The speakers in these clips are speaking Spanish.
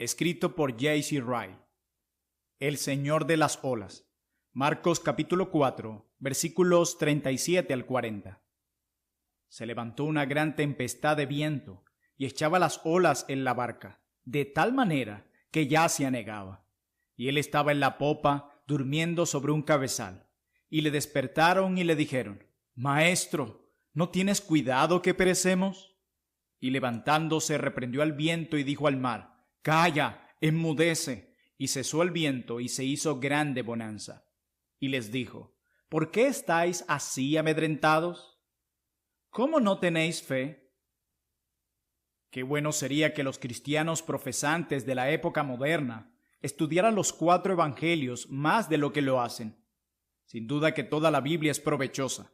escrito por J.C. Ryle. El Señor de las olas. Marcos capítulo 4, versículos 37 al 40. Se levantó una gran tempestad de viento y echaba las olas en la barca, de tal manera que ya se anegaba. Y él estaba en la popa, durmiendo sobre un cabezal. Y le despertaron y le dijeron: Maestro, ¿no tienes cuidado que perecemos? Y levantándose reprendió al viento y dijo al mar: Calla, enmudece. Y cesó el viento y se hizo grande bonanza. Y les dijo: ¿Por qué estáis así amedrentados? ¿Cómo no tenéis fe? Qué bueno sería que los cristianos profesantes de la época moderna estudiaran los 4 evangelios más de lo que lo hacen. Sin duda que toda la Biblia es provechosa.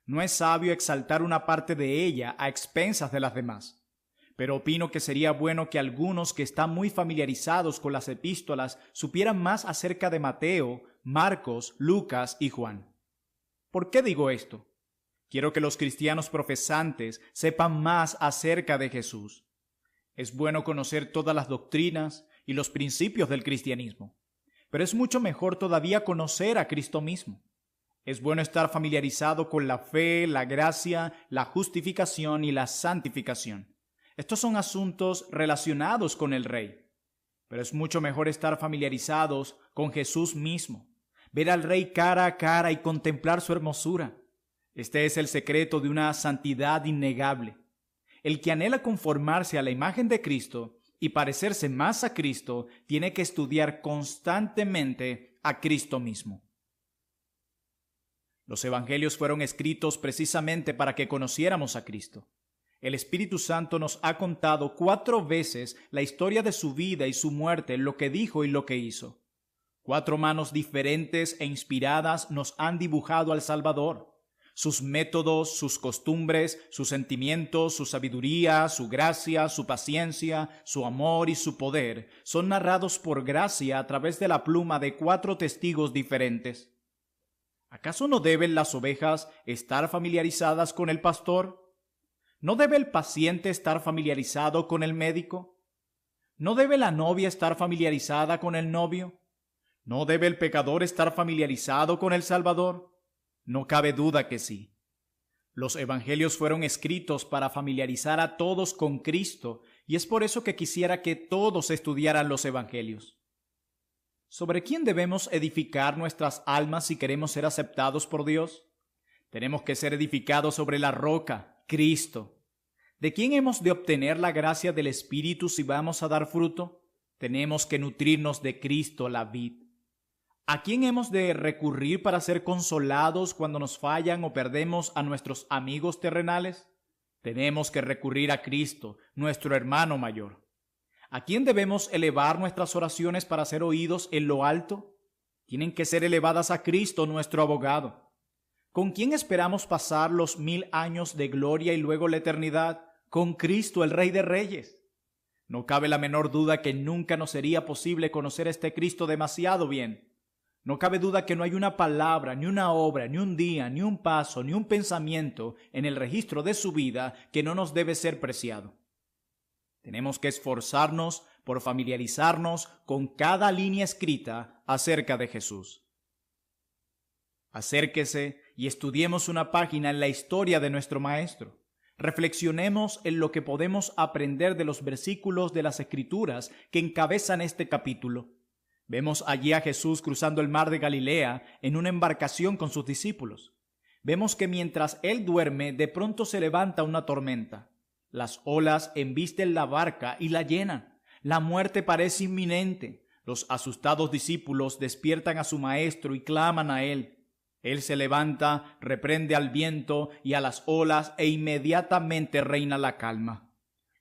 No es sabio exaltar una parte de ella a expensas de las demás. Pero opino que sería bueno que algunos que están muy familiarizados con las epístolas supieran más acerca de Mateo, Marcos, Lucas y Juan. ¿Por qué digo esto? Quiero que los cristianos profesantes sepan más acerca de Jesús. Es bueno conocer todas las doctrinas y los principios del cristianismo, pero es mucho mejor todavía conocer a Cristo mismo. Es bueno estar familiarizado con la fe, la gracia, la justificación y la santificación. Estos son asuntos relacionados con el Rey, pero es mucho mejor estar familiarizados con Jesús mismo, ver al Rey cara a cara y contemplar su hermosura. Este es el secreto de una santidad innegable. El que anhela conformarse a la imagen de Cristo y parecerse más a Cristo tiene que estudiar constantemente a Cristo mismo. Los evangelios fueron escritos precisamente para que conociéramos a Cristo. El Espíritu Santo nos ha contado 4 veces la historia de su vida y su muerte, lo que dijo y lo que hizo. 4 manos diferentes e inspiradas nos han dibujado al Salvador. Sus métodos, sus costumbres, sus sentimientos, su sabiduría, su gracia, su paciencia, su amor y su poder son narrados por gracia a través de la pluma de 4 testigos diferentes. ¿Acaso no deben las ovejas estar familiarizadas con el pastor? ¿No debe el paciente estar familiarizado con el médico? ¿No debe la novia estar familiarizada con el novio? ¿No debe el pecador estar familiarizado con el Salvador? No cabe duda que sí. Los evangelios fueron escritos para familiarizar a todos con Cristo, y es por eso que quisiera que todos estudiaran los evangelios. ¿Sobre quién debemos edificar nuestras almas si queremos ser aceptados por Dios? Tenemos que ser edificados sobre la roca, Cristo. ¿De quién hemos de obtener la gracia del Espíritu si vamos a dar fruto? Tenemos que nutrirnos de Cristo, la vid. ¿A quién hemos de recurrir para ser consolados cuando nos fallan o perdemos a nuestros amigos terrenales? Tenemos que recurrir a Cristo, nuestro hermano mayor. ¿A quién debemos elevar nuestras oraciones para ser oídos en lo alto? Tienen que ser elevadas a Cristo, nuestro abogado. ¿Con quién esperamos pasar los 1000 años de gloria y luego la eternidad? Con Cristo, el Rey de Reyes. No cabe la menor duda que nunca nos sería posible conocer a este Cristo demasiado bien. No cabe duda que no hay una palabra, ni una obra, ni un día, ni un paso, ni un pensamiento en el registro de su vida que no nos debe ser preciado. Tenemos que esforzarnos por familiarizarnos con cada línea escrita acerca de Jesús. Acérquese y estudiemos una página en la historia de nuestro Maestro. Reflexionemos en lo que podemos aprender de los versículos de las Escrituras que encabezan este capítulo. Vemos allí a Jesús cruzando el mar de Galilea en una embarcación con sus discípulos. Vemos que mientras él duerme, de pronto se levanta una tormenta. Las olas embisten la barca y la llenan. La muerte parece inminente. Los asustados discípulos despiertan a su maestro y claman a él. Él se levanta, reprende al viento y a las olas e inmediatamente reina la calma.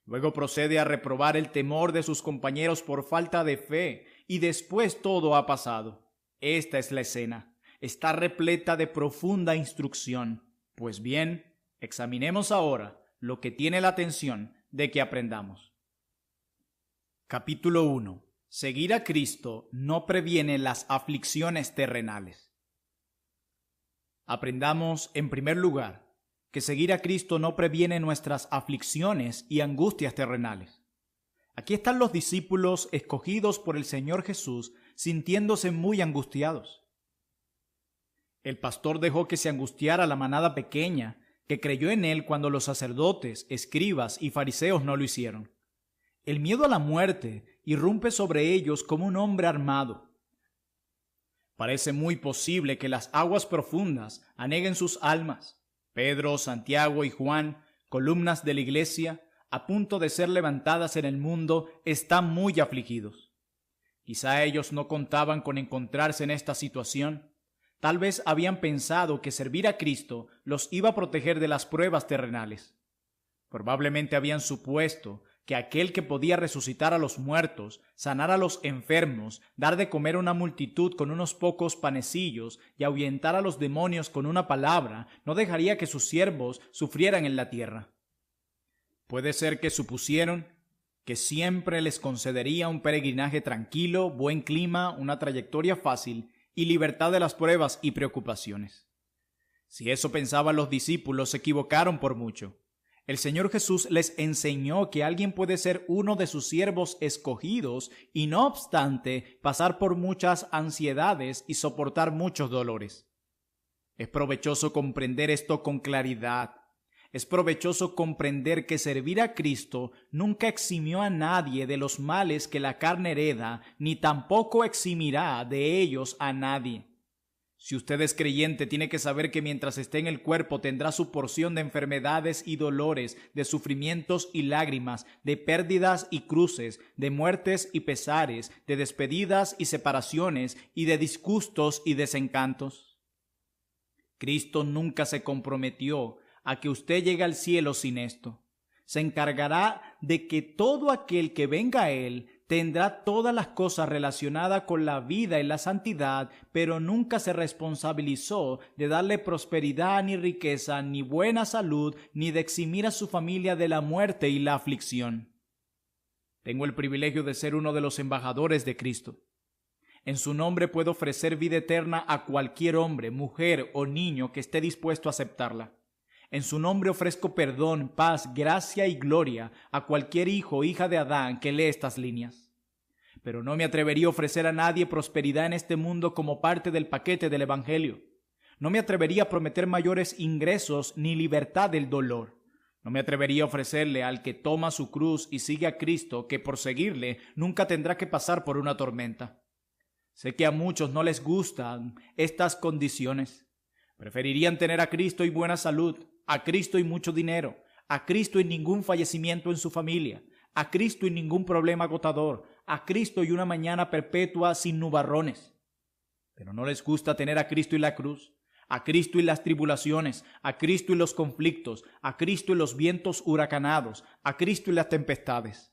Luego procede a reprobar el temor de sus compañeros por falta de fe y después todo ha pasado. Esta es la escena. Está repleta de profunda instrucción. Pues bien, examinemos ahora lo que tiene la atención de que aprendamos. Capítulo 1. Seguir a Cristo no previene las aflicciones terrenales. Aprendamos, en primer lugar, que seguir a Cristo no previene nuestras aflicciones y angustias terrenales. Aquí están los discípulos escogidos por el Señor Jesús, sintiéndose muy angustiados. El pastor dejó que se angustiara la manada pequeña, que creyó en él cuando los sacerdotes, escribas y fariseos no lo hicieron. El miedo a la muerte irrumpe sobre ellos como un hombre armado. Parece muy posible que las aguas profundas aneguen sus almas. Pedro, Santiago y Juan, columnas de la iglesia, a punto de ser levantadas en el mundo, están muy afligidos. Quizá ellos no contaban con encontrarse en esta situación. Tal vez habían pensado que servir a Cristo los iba a proteger de las pruebas terrenales. Probablemente habían supuesto que aquel que podía resucitar a los muertos, sanar a los enfermos, dar de comer a una multitud con unos pocos panecillos y ahuyentar a los demonios con una palabra, no dejaría que sus siervos sufrieran en la tierra. Puede ser que supusieron que siempre les concedería un peregrinaje tranquilo, buen clima, una trayectoria fácil y libertad de las pruebas y preocupaciones. Si eso pensaban los discípulos, se equivocaron por mucho. El Señor Jesús les enseñó que alguien puede ser uno de sus siervos escogidos y no obstante pasar por muchas ansiedades y soportar muchos dolores. Es provechoso comprender esto con claridad. Es provechoso comprender que servir a Cristo nunca eximió a nadie de los males que la carne hereda, ni tampoco eximirá de ellos a nadie. Si usted es creyente, tiene que saber que mientras esté en el cuerpo tendrá su porción de enfermedades y dolores, de sufrimientos y lágrimas, de pérdidas y cruces, de muertes y pesares, de despedidas y separaciones, y de disgustos y desencantos. Cristo nunca se comprometió a que usted llegue al cielo sin esto. Se encargará de que todo aquel que venga a Él tendrá todas las cosas relacionadas con la vida y la santidad, pero nunca se responsabilizó de darle prosperidad ni riqueza, ni buena salud, ni de eximir a su familia de la muerte y la aflicción. Tengo el privilegio de ser uno de los embajadores de Cristo. En su nombre puedo ofrecer vida eterna a cualquier hombre, mujer o niño que esté dispuesto a aceptarla. En su nombre ofrezco perdón, paz, gracia y gloria a cualquier hijo o hija de Adán que lee estas líneas. Pero no me atrevería a ofrecer a nadie prosperidad en este mundo como parte del paquete del Evangelio. No me atrevería a prometer mayores ingresos ni libertad del dolor. No me atrevería a ofrecerle al que toma su cruz y sigue a Cristo que por seguirle nunca tendrá que pasar por una tormenta. Sé que a muchos no les gustan estas condiciones. Preferirían tener a Cristo y buena salud, a Cristo y mucho dinero, a Cristo y ningún fallecimiento en su familia, a Cristo y ningún problema agotador, a Cristo y una mañana perpetua sin nubarrones. Pero no les gusta tener a Cristo y la cruz, a Cristo y las tribulaciones, a Cristo y los conflictos, a Cristo y los vientos huracanados, a Cristo y las tempestades.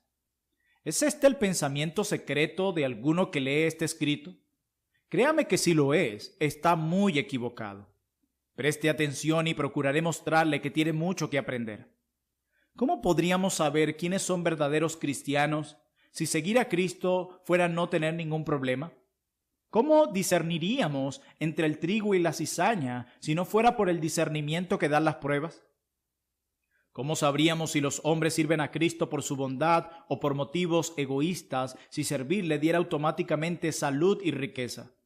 ¿Es este el pensamiento secreto de alguno que lee este escrito? Créame que si lo es, está muy equivocado. Preste atención y procuraré mostrarle que tiene mucho que aprender. ¿Cómo podríamos saber quiénes son verdaderos cristianos si seguir a Cristo fuera no tener ningún problema? ¿Cómo discerniríamos entre el trigo y la cizaña si no fuera por el discernimiento que dan las pruebas? ¿Cómo sabríamos si los hombres sirven a Cristo por su bondad o por motivos egoístas si servir le diera automáticamente salud y riqueza?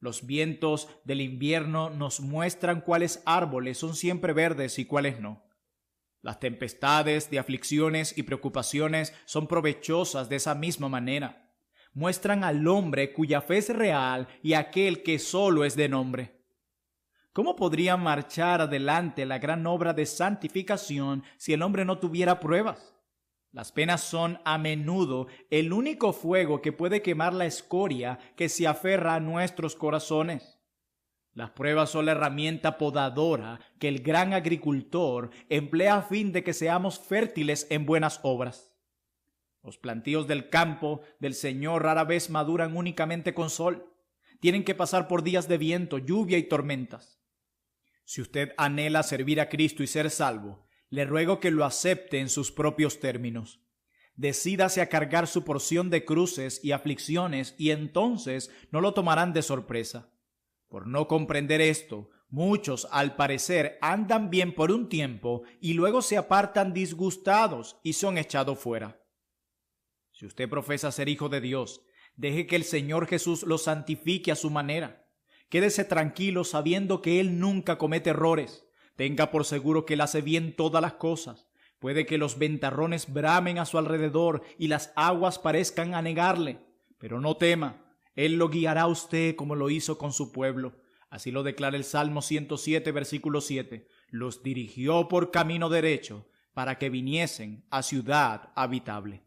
Los vientos del invierno nos muestran cuáles árboles son siempre verdes y cuáles no. Las tempestades de aflicciones y preocupaciones son provechosas de esa misma manera. Muestran al hombre cuya fe es real y aquel que solo es de nombre. ¿Cómo podría marchar adelante la gran obra de santificación si el hombre no tuviera pruebas? Las penas son a menudo el único fuego que puede quemar la escoria que se aferra a nuestros corazones. Las pruebas son la herramienta podadora que el gran agricultor emplea a fin de que seamos fértiles en buenas obras. Los plantíos del campo del Señor rara vez maduran únicamente con sol. Tienen que pasar por días de viento, lluvia y tormentas. Si usted anhela servir a Cristo y ser salvo, le ruego que lo acepte en sus propios términos. Decídase a cargar su porción de cruces y aflicciones y entonces no lo tomarán de sorpresa. Por no comprender esto, muchos al parecer andan bien por un tiempo y luego se apartan disgustados y son echados fuera. Si Si usted profesa ser hijo de Dios, deje que el Señor Jesús lo santifique a su manera. Quédese tranquilo sabiendo que Él nunca comete errores. Tenga por seguro que Él hace bien todas las cosas. Puede que los ventarrones bramen a su alrededor y las aguas parezcan anegarle, pero no tema, Él lo guiará a usted como lo hizo con su pueblo. Así lo declara el Salmo 107, versículo 7. Los dirigió por camino derecho para que viniesen a ciudad habitable.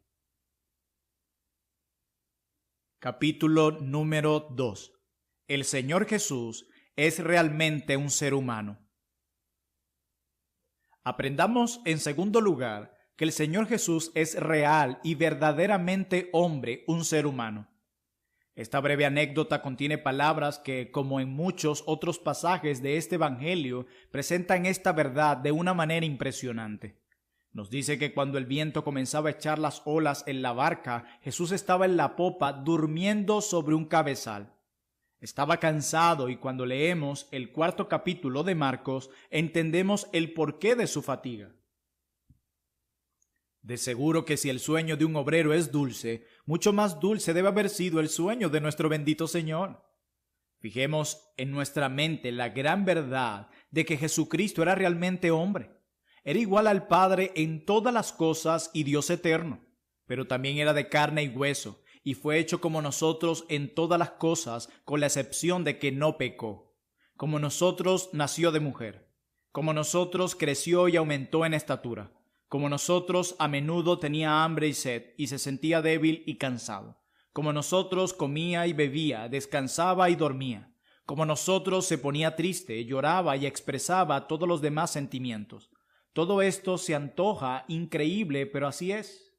Capítulo número 2. El Señor Jesús es realmente un ser humano. Aprendamos, en segundo lugar, que el Señor Jesús es real y verdaderamente hombre, un ser humano. Esta breve anécdota contiene palabras que, como en muchos otros pasajes de este Evangelio, presentan esta verdad de una manera impresionante. Nos dice que cuando el viento comenzaba a echar las olas en la barca, Jesús estaba en la popa durmiendo sobre un cabezal. Estaba cansado y cuando leemos el 4º capítulo de Marcos, entendemos el porqué de su fatiga. De seguro que si el sueño de un obrero es dulce, mucho más dulce debe haber sido el sueño de nuestro bendito Señor. Fijemos en nuestra mente la gran verdad de que Jesucristo era realmente hombre. Era igual al Padre en todas las cosas y Dios eterno, pero también era de carne y hueso, y fue hecho como nosotros en todas las cosas, con la excepción de que no pecó. Como nosotros nació de mujer, como nosotros creció y aumentó en estatura, como nosotros a menudo tenía hambre y sed, y se sentía débil y cansado, como nosotros comía y bebía, descansaba y dormía, como nosotros se ponía triste, lloraba y expresaba todos los demás sentimientos. Todo esto se antoja increíble, pero así es.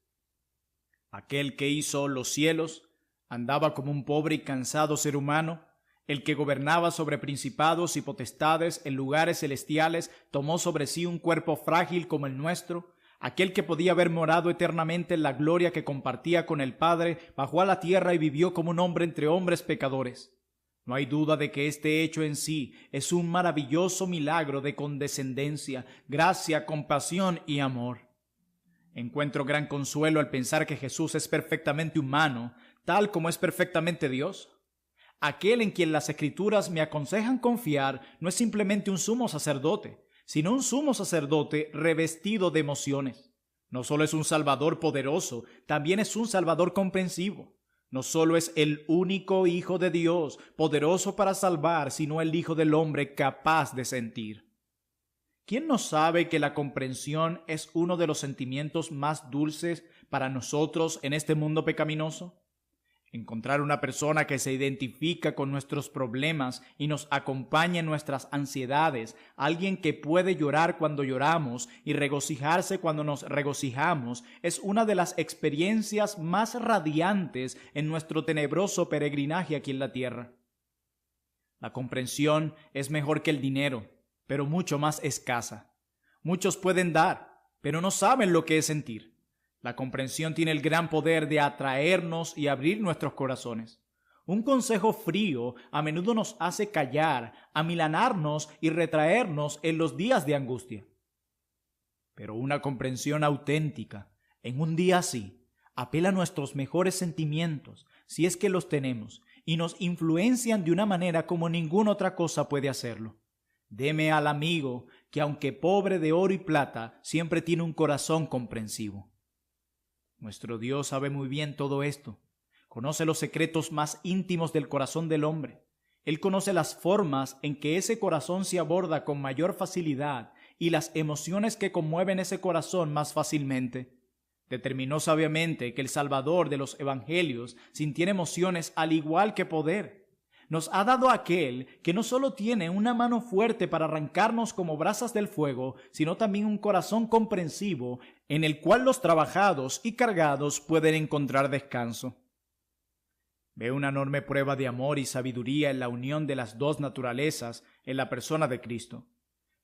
Aquel que hizo los cielos andaba como un pobre y cansado ser humano. El que gobernaba sobre principados y potestades en lugares celestiales tomó sobre sí un cuerpo frágil como el nuestro. Aquel que podía haber morado eternamente en la gloria que compartía con el Padre bajó a la tierra y vivió como un hombre entre hombres pecadores. No hay duda de que este hecho en sí es un maravilloso milagro de condescendencia, gracia, compasión y amor. Encuentro gran consuelo al pensar que Jesús es perfectamente humano, tal como es perfectamente Dios. Aquel en quien las Escrituras me aconsejan confiar no es simplemente un sumo sacerdote, sino un sumo sacerdote revestido de emociones. No solo es un Salvador poderoso, también es un Salvador comprensivo. No solo es el único Hijo de Dios, poderoso para salvar, sino el Hijo del Hombre capaz de sentir. ¿Quién no sabe que la comprensión es uno de los sentimientos más dulces para nosotros en este mundo pecaminoso? Encontrar una persona que se identifica con nuestros problemas y nos acompaña en nuestras ansiedades, alguien que puede llorar cuando lloramos y regocijarse cuando nos regocijamos, es una de las experiencias más radiantes en nuestro tenebroso peregrinaje aquí en la tierra. La comprensión es mejor que el dinero, pero mucho más escasa. Muchos pueden dar, pero no saben lo que es sentir. La comprensión tiene el gran poder de atraernos y abrir nuestros corazones. Un consejo frío a menudo nos hace callar, amilanarnos y retraernos en los días de angustia. Pero una comprensión auténtica, en un día así, apela a nuestros mejores sentimientos, si es que los tenemos, y nos influencian de una manera como ninguna otra cosa puede hacerlo. Deme al amigo que, aunque pobre de oro y plata, siempre tiene un corazón comprensivo. Nuestro Dios sabe muy bien todo esto. Conoce los secretos más íntimos del corazón del hombre. Él conoce las formas en que ese corazón se aborda con mayor facilidad y las emociones que conmueven ese corazón más fácilmente. Determinó sabiamente que el Salvador de los Evangelios sintiera emociones al igual que poder. Nos ha dado aquel que no solo tiene una mano fuerte para arrancarnos como brasas del fuego, sino también un corazón comprensivo en el cual los trabajados y cargados pueden encontrar descanso. Veo una enorme prueba de amor y sabiduría en la unión de las dos naturalezas en la persona de Cristo.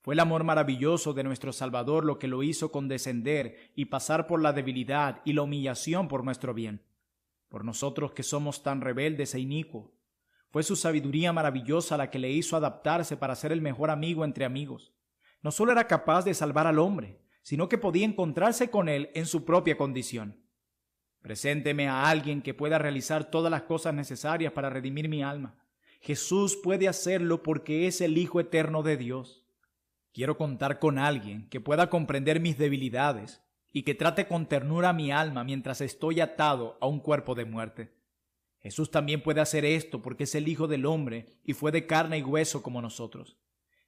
Fue el amor maravilloso de nuestro Salvador lo que lo hizo condescender y pasar por la debilidad y la humillación por nuestro bien, por nosotros que somos tan rebeldes e inicuos. Fue su sabiduría maravillosa la que le hizo adaptarse para ser el mejor amigo entre amigos. No solo era capaz de salvar al hombre, sino que podía encontrarse con él en su propia condición. Presénteme a alguien que pueda realizar todas las cosas necesarias para redimir mi alma. Jesús puede hacerlo porque es el Hijo eterno de Dios. Quiero contar con alguien que pueda comprender mis debilidades y que trate con ternura mi alma mientras estoy atado a un cuerpo de muerte. Jesús también puede hacer esto porque es el Hijo del Hombre y fue de carne y hueso como nosotros.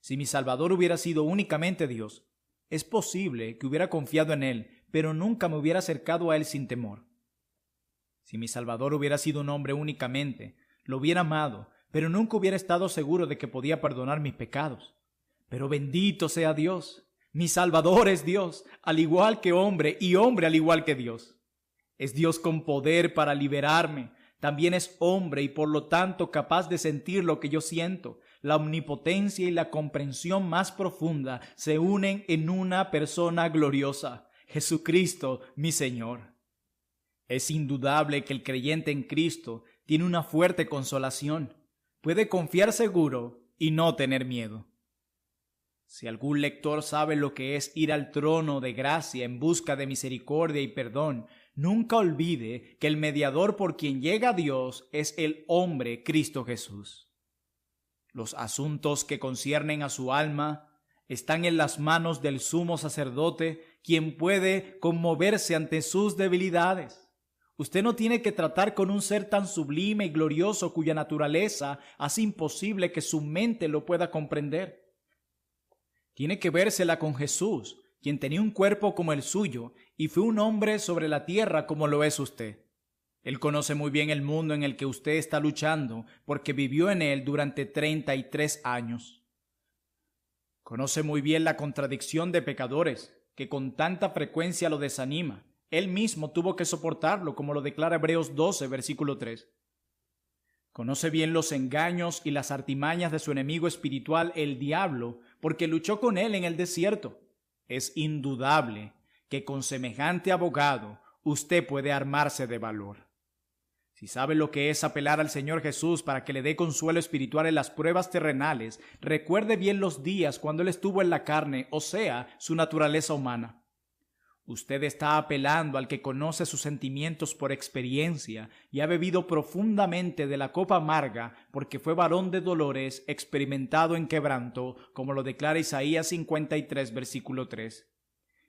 Si mi Salvador hubiera sido únicamente Dios, es posible que hubiera confiado en Él, pero nunca me hubiera acercado a Él sin temor. Si mi Salvador hubiera sido un hombre únicamente, lo hubiera amado, pero nunca hubiera estado seguro de que podía perdonar mis pecados. Pero bendito sea Dios, mi Salvador es Dios, al igual que hombre, y hombre al igual que Dios. Es Dios con poder para liberarme, también es hombre y por lo tanto capaz de sentir lo que yo siento. La omnipotencia y la comprensión más profunda se unen en una persona gloriosa, Jesucristo, mi Señor. Es indudable que el creyente en Cristo tiene una fuerte consolación. Puede confiar seguro y no tener miedo. Si algún lector sabe lo que es ir al trono de gracia en busca de misericordia y perdón, nunca olvide que el mediador por quien llega a Dios es el hombre Cristo Jesús. Los asuntos que conciernen a su alma están en las manos del sumo sacerdote, quien puede conmoverse ante sus debilidades. Usted no tiene que tratar con un ser tan sublime y glorioso cuya naturaleza hace imposible que su mente lo pueda comprender. Tiene que vérsela con Jesús, quien tenía un cuerpo como el suyo y fue un hombre sobre la tierra como lo es usted. Él conoce muy bien el mundo en el que usted está luchando porque vivió en él durante 33 años. Conoce muy bien la contradicción de pecadores que con tanta frecuencia lo desanima. Él mismo tuvo que soportarlo, como lo declara Hebreos 12, versículo 3. Conoce bien los engaños y las artimañas de su enemigo espiritual, el diablo, porque luchó con él en el desierto. Es indudable que con semejante abogado usted puede armarse de valor. Si sabe lo que es apelar al Señor Jesús para que le dé consuelo espiritual en las pruebas terrenales, recuerde bien los días cuando Él estuvo en la carne, o sea, su naturaleza humana. Usted está apelando al que conoce sus sentimientos por experiencia y ha bebido profundamente de la copa amarga porque fue varón de dolores, experimentado en quebranto, como lo declara Isaías 53, versículo 3.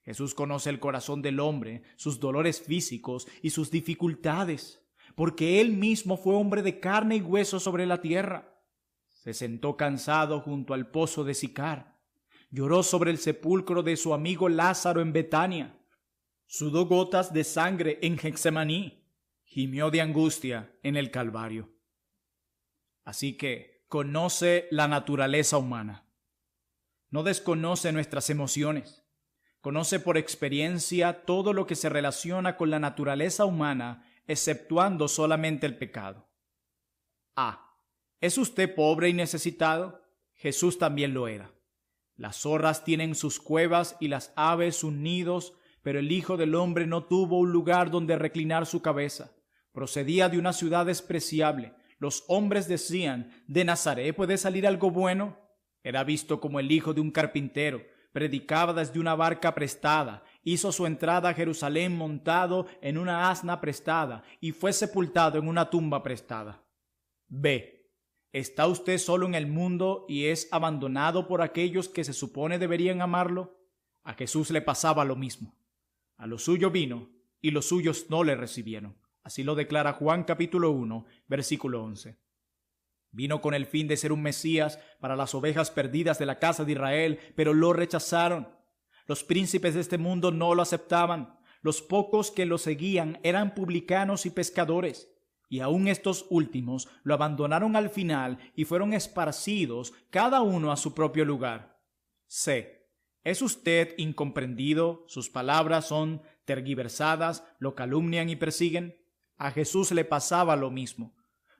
Jesús conoce el corazón del hombre, sus dolores físicos y sus dificultades, porque Él mismo fue hombre de carne y hueso sobre la tierra. Se sentó cansado junto al pozo de Sicar. Lloró sobre el sepulcro de su amigo Lázaro en Betania. Sudó gotas de sangre en Getsemaní. Gimió de angustia en el Calvario. Así que conoce la naturaleza humana. No desconoce nuestras emociones. Conoce por experiencia todo lo que se relaciona con la naturaleza humana, exceptuando solamente el pecado. A. ¿Es usted pobre y necesitado? Jesús también lo era. Las zorras tienen sus cuevas y las aves sus nidos, pero el Hijo del Hombre no tuvo un lugar donde reclinar su cabeza. Procedía de una ciudad despreciable. Los hombres decían, ¿de Nazaret puede salir algo bueno? Era visto como el hijo de un carpintero. Predicaba desde una barca prestada, hizo su entrada a Jerusalén montado en una asna prestada y fue sepultado en una tumba prestada. B. ¿Está usted solo en el mundo y es abandonado por aquellos que se supone deberían amarlo? A Jesús le pasaba lo mismo. A lo suyo vino y los suyos no le recibieron. Así lo declara Juan capítulo 1, versículo 11. Vino con el fin de ser un Mesías para las ovejas perdidas de la casa de Israel, pero lo rechazaron. Los príncipes de este mundo no lo aceptaban. Los pocos que lo seguían eran publicanos y pescadores, y aun estos últimos lo abandonaron al final y fueron esparcidos, cada uno a su propio lugar. C. ¿Es usted incomprendido? Sus palabras son tergiversadas, lo calumnian y persiguen. A Jesús le pasaba lo mismo.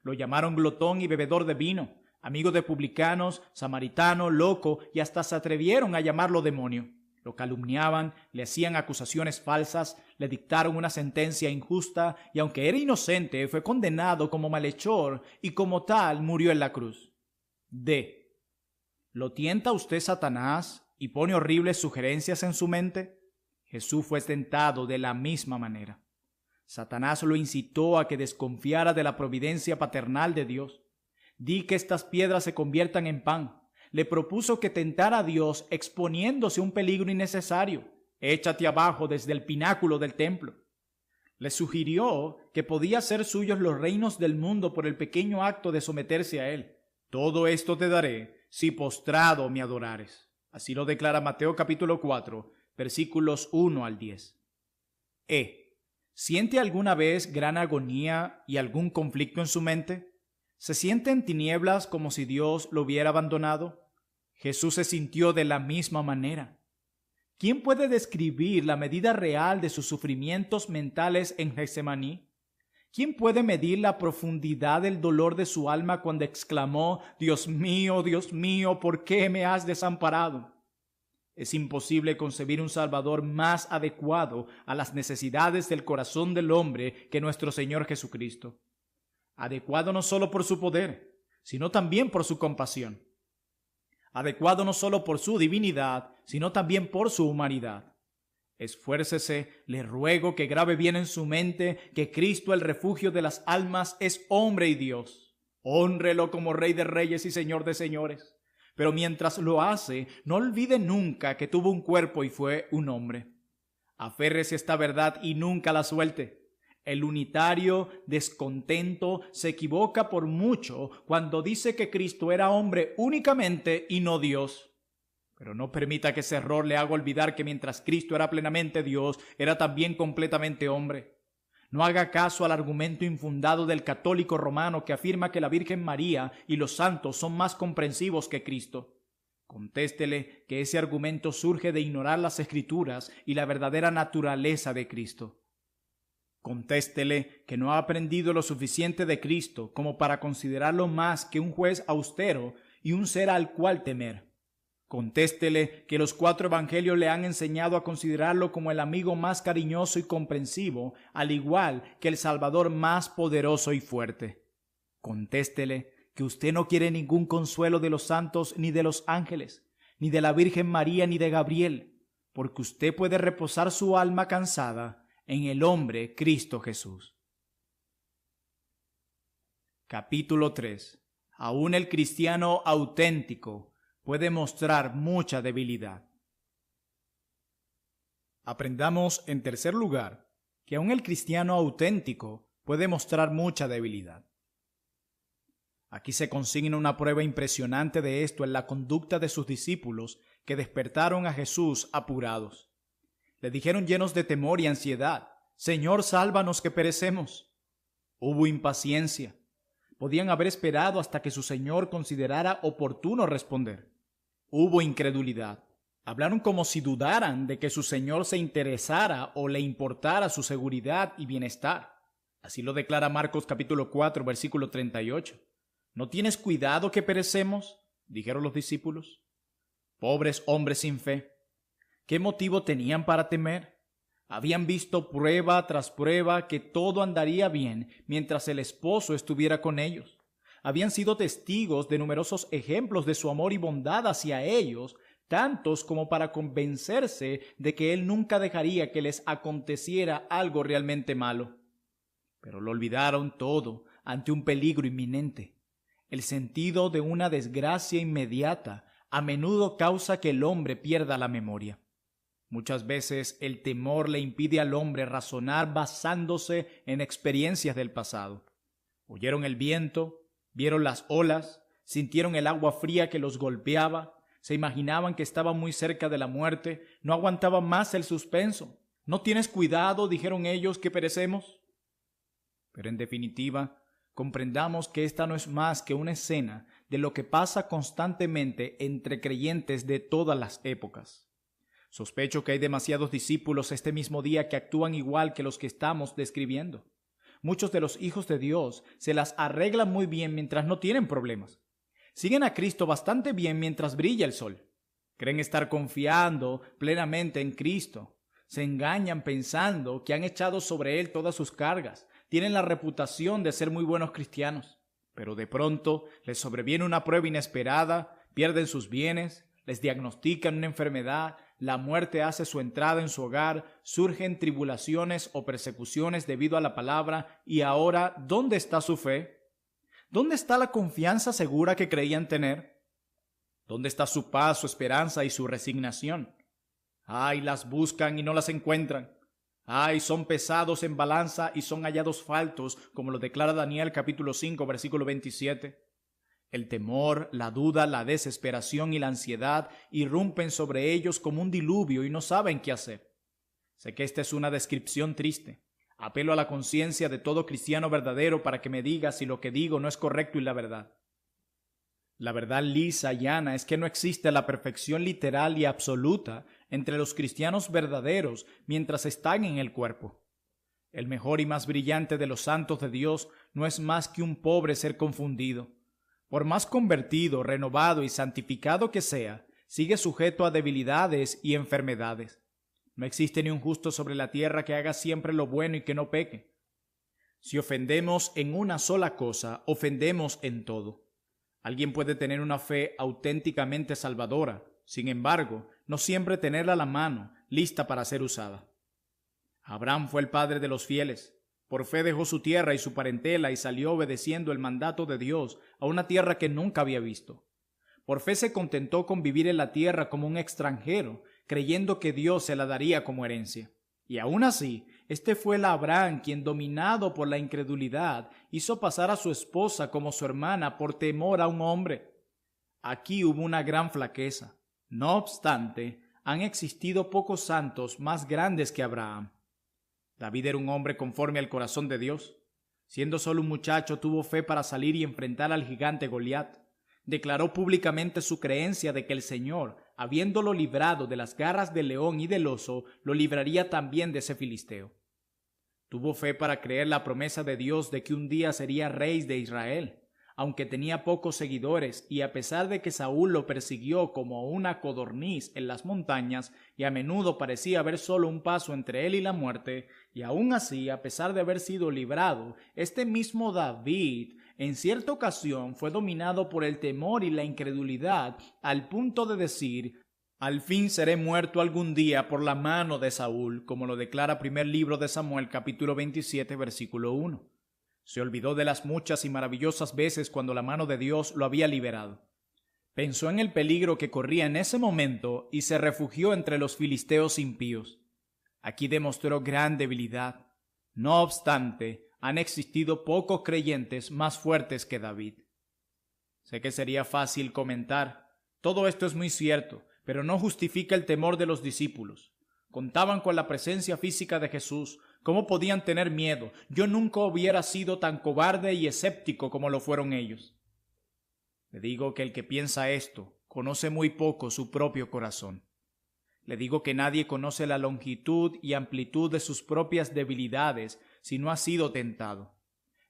Lo llamaron glotón y bebedor de vino, amigo de publicanos, samaritano, loco, y hasta se atrevieron a llamarlo demonio. Lo calumniaban, le hacían acusaciones falsas, le dictaron una sentencia injusta, y aunque era inocente, fue condenado como malhechor, y como tal murió en la cruz. D. ¿Lo tienta usted Satanás y pone horribles sugerencias en su mente? Jesús fue tentado de la misma manera. Satanás lo incitó a que desconfiara de la providencia paternal de Dios. Di que estas piedras se conviertan en pan. Le propuso que tentara a Dios exponiéndose a un peligro innecesario. Échate abajo desde el pináculo del templo. Le sugirió que podía ser suyos los reinos del mundo por el pequeño acto de someterse a él. Todo esto te daré si postrado me adorares. Así lo declara Mateo capítulo 4, versículos 1 al 10. ¿Siente alguna vez gran agonía y algún conflicto en su mente? ¿Se siente en tinieblas como si Dios lo hubiera abandonado? Jesús se sintió de la misma manera. ¿Quién puede describir la medida real de sus sufrimientos mentales en Getsemaní? ¿Quién puede medir la profundidad del dolor de su alma cuando exclamó, Dios mío, ¿por qué me has desamparado? Es imposible concebir un Salvador más adecuado a las necesidades del corazón del hombre que nuestro Señor Jesucristo. Adecuado no solo por su poder, sino también por su compasión. Adecuado no solo por su divinidad, sino también por su humanidad. Esfuércese, le ruego que grabe bien en su mente que Cristo, el refugio de las almas, es hombre y Dios. Hónrelo como Rey de Reyes y Señor de Señores. Pero mientras lo hace, no olvide nunca que tuvo un cuerpo y fue un hombre. Aférrese a esta verdad y nunca la suelte. El unitario descontento se equivoca por mucho cuando dice que Cristo era hombre únicamente y no Dios. Pero no permita que ese error le haga olvidar que mientras Cristo era plenamente Dios, era también completamente hombre. No haga caso al argumento infundado del católico romano que afirma que la Virgen María y los santos son más comprensivos que Cristo. Contéstele que ese argumento surge de ignorar las Escrituras y la verdadera naturaleza de Cristo. Contéstele que no ha aprendido lo suficiente de Cristo como para considerarlo más que un juez austero y un ser al cual temer. Contéstele que los 4 evangelios le han enseñado a considerarlo como el amigo más cariñoso y comprensivo, al igual que el Salvador más poderoso y fuerte. Contéstele que usted no quiere ningún consuelo de los santos ni de los ángeles, ni de la Virgen María ni de Gabriel, porque usted puede reposar su alma cansada en el hombre Cristo Jesús. Capítulo 3. Aún el cristiano auténtico puede mostrar mucha debilidad. Aprendamos, en tercer lugar, que aún el cristiano auténtico puede mostrar mucha debilidad. Aquí se consigna una prueba impresionante de esto en la conducta de sus discípulos que despertaron a Jesús apurados. Le dijeron llenos de temor y ansiedad, «Señor, sálvanos que perecemos». Hubo impaciencia. Podían haber esperado hasta que su Señor considerara oportuno responder. Hubo incredulidad. Hablaron como si dudaran de que su Señor se interesara o le importara su seguridad y bienestar. Así lo declara Marcos capítulo 4, versículo 38. ¿No tienes cuidado que perecemos?, dijeron los discípulos. Pobres hombres sin fe. ¿Qué motivo tenían para temer? Habían visto prueba tras prueba que todo andaría bien mientras el esposo estuviera con ellos. Habían sido testigos de numerosos ejemplos de su amor y bondad hacia ellos, tantos como para convencerse de que Él nunca dejaría que les aconteciera algo realmente malo. Pero lo olvidaron todo ante un peligro inminente. El sentido de una desgracia inmediata a menudo causa que el hombre pierda la memoria. Muchas veces el temor le impide al hombre razonar basándose en experiencias del pasado. Oyeron el viento, vieron las olas, sintieron el agua fría que los golpeaba, se imaginaban que estaban muy cerca de la muerte, no aguantaban más el suspenso. ¿No tienes cuidado?, dijeron ellos, que perecemos. Pero en definitiva, comprendamos que esta no es más que una escena de lo que pasa constantemente entre creyentes de todas las épocas. Sospecho que hay demasiados discípulos este mismo día que actúan igual que los que estamos describiendo. Muchos de los hijos de Dios se las arreglan muy bien mientras no tienen problemas. Siguen a Cristo bastante bien mientras brilla el sol. Creen estar confiando plenamente en Cristo. Se engañan pensando que han echado sobre Él todas sus cargas. Tienen la reputación de ser muy buenos cristianos. Pero de pronto les sobreviene una prueba inesperada, pierden sus bienes, les diagnostican una enfermedad, la muerte hace su entrada en su hogar, surgen tribulaciones o persecuciones debido a la palabra, y ahora, ¿dónde está su fe? ¿Dónde está la confianza segura que creían tener? ¿Dónde está su paz, su esperanza y su resignación? Ay, las buscan y no las encuentran. Ay, son pesados en balanza y son hallados faltos, como lo declara Daniel capítulo 5, versículo 27. El temor, la duda, la desesperación y la ansiedad irrumpen sobre ellos como un diluvio y no saben qué hacer. Sé que esta es una descripción triste. Apelo a la conciencia de todo cristiano verdadero para que me diga si lo que digo no es correcto y la verdad. La verdad lisa y llana es que no existe la perfección literal y absoluta entre los cristianos verdaderos mientras están en el cuerpo. El mejor y más brillante de los santos de Dios no es más que un pobre ser confundido. Por más convertido, renovado y santificado que sea, sigue sujeto a debilidades y enfermedades. No existe ni un justo sobre la tierra que haga siempre lo bueno y que no peque. Si ofendemos en una sola cosa, ofendemos en todo. Alguien puede tener una fe auténticamente salvadora, sin embargo, no siempre tenerla a la mano, lista para ser usada. Abraham fue el padre de los fieles. Por fe dejó su tierra y su parentela y salió obedeciendo el mandato de Dios a una tierra que nunca había visto. Por fe se contentó con vivir en la tierra como un extranjero, creyendo que Dios se la daría como herencia. Y aún así, este fue el Abraham quien, dominado por la incredulidad, hizo pasar a su esposa como su hermana por temor a un hombre. Aquí hubo una gran flaqueza. No obstante, han existido pocos santos más grandes que Abraham. David era un hombre conforme al corazón de Dios. Siendo solo un muchacho, tuvo fe para salir y enfrentar al gigante Goliat. Declaró públicamente su creencia de que el Señor, habiéndolo librado de las garras del león y del oso, lo libraría también de ese filisteo. Tuvo fe para creer la promesa de Dios de que un día sería rey de Israel, aunque tenía pocos seguidores y a pesar de que Saúl lo persiguió como una codorniz en las montañas y a menudo parecía haber solo un paso entre él y la muerte, y aún así, a pesar de haber sido librado, este mismo David en cierta ocasión fue dominado por el temor y la incredulidad al punto de decir: al fin seré muerto algún día por la mano de Saúl, como lo declara primer libro de Samuel capítulo 27 versículo 1. Se olvidó de las muchas y maravillosas veces cuando la mano de Dios lo había liberado. Pensó en el peligro que corría en ese momento y se refugió entre los filisteos impíos. Aquí demostró gran debilidad. No obstante, han existido pocos creyentes más fuertes que David. Sé que sería fácil comentar: todo esto es muy cierto, pero no justifica el temor de los discípulos. Contaban con la presencia física de Jesús. ¿Cómo podían tener miedo? Yo nunca hubiera sido tan cobarde y escéptico como lo fueron ellos. Le digo que el que piensa esto conoce muy poco su propio corazón. Le digo que nadie conoce la longitud y amplitud de sus propias debilidades si no ha sido tentado.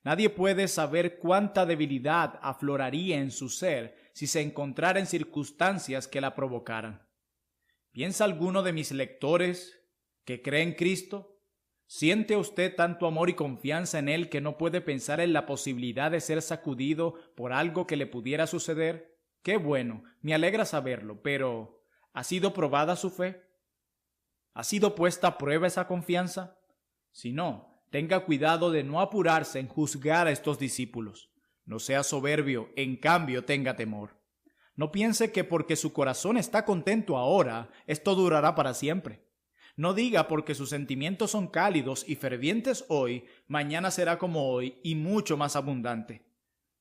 Nadie puede saber cuánta debilidad afloraría en su ser si se encontrara en circunstancias que la provocaran. ¿Piensa alguno de mis lectores que cree en Cristo? ¿Siente usted tanto amor y confianza en Él que no puede pensar en la posibilidad de ser sacudido por algo que le pudiera suceder? ¡Qué bueno! Me alegra saberlo, pero ¿ha sido probada su fe? ¿Ha sido puesta a prueba esa confianza? Si no, tenga cuidado de no apurarse en juzgar a estos discípulos. No sea soberbio, en cambio tenga temor. No piense que porque su corazón está contento ahora, esto durará para siempre. No diga porque sus sentimientos son cálidos y fervientes hoy, mañana será como hoy y mucho más abundante.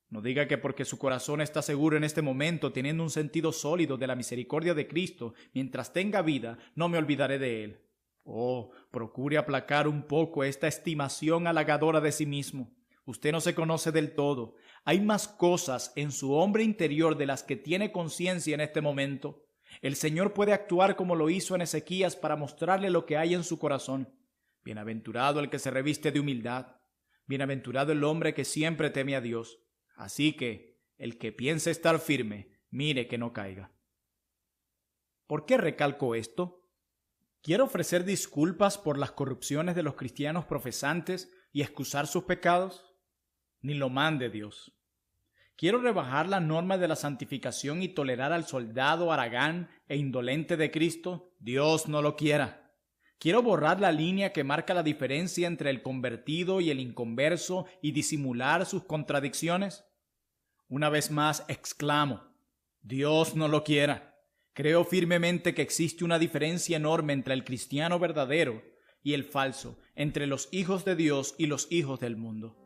No diga que porque su corazón está seguro en este momento, teniendo un sentido sólido de la misericordia de Cristo, mientras tenga vida, no me olvidaré de Él. Oh, procure aplacar un poco esta estimación halagadora de sí mismo. Usted no se conoce del todo. Hay más cosas en su hombre interior de las que tiene conciencia en este momento. El Señor puede actuar como lo hizo en Ezequías para mostrarle lo que hay en su corazón. Bienaventurado el que se reviste de humildad. Bienaventurado el hombre que siempre teme a Dios. Así que, el que piense estar firme, mire que no caiga. ¿Por qué recalco esto? ¿Quiero ofrecer disculpas por las corrupciones de los cristianos profesantes y excusar sus pecados? Ni lo mande Dios. ¿Quiero rebajar la norma de la santificación y tolerar al soldado haragán e indolente de Cristo? Dios no lo quiera. ¿Quiero borrar la línea que marca la diferencia entre el convertido y el inconverso y disimular sus contradicciones? Una vez más exclamo, Dios no lo quiera. Creo firmemente que existe una diferencia enorme entre el cristiano verdadero y el falso, entre los hijos de Dios y los hijos del mundo.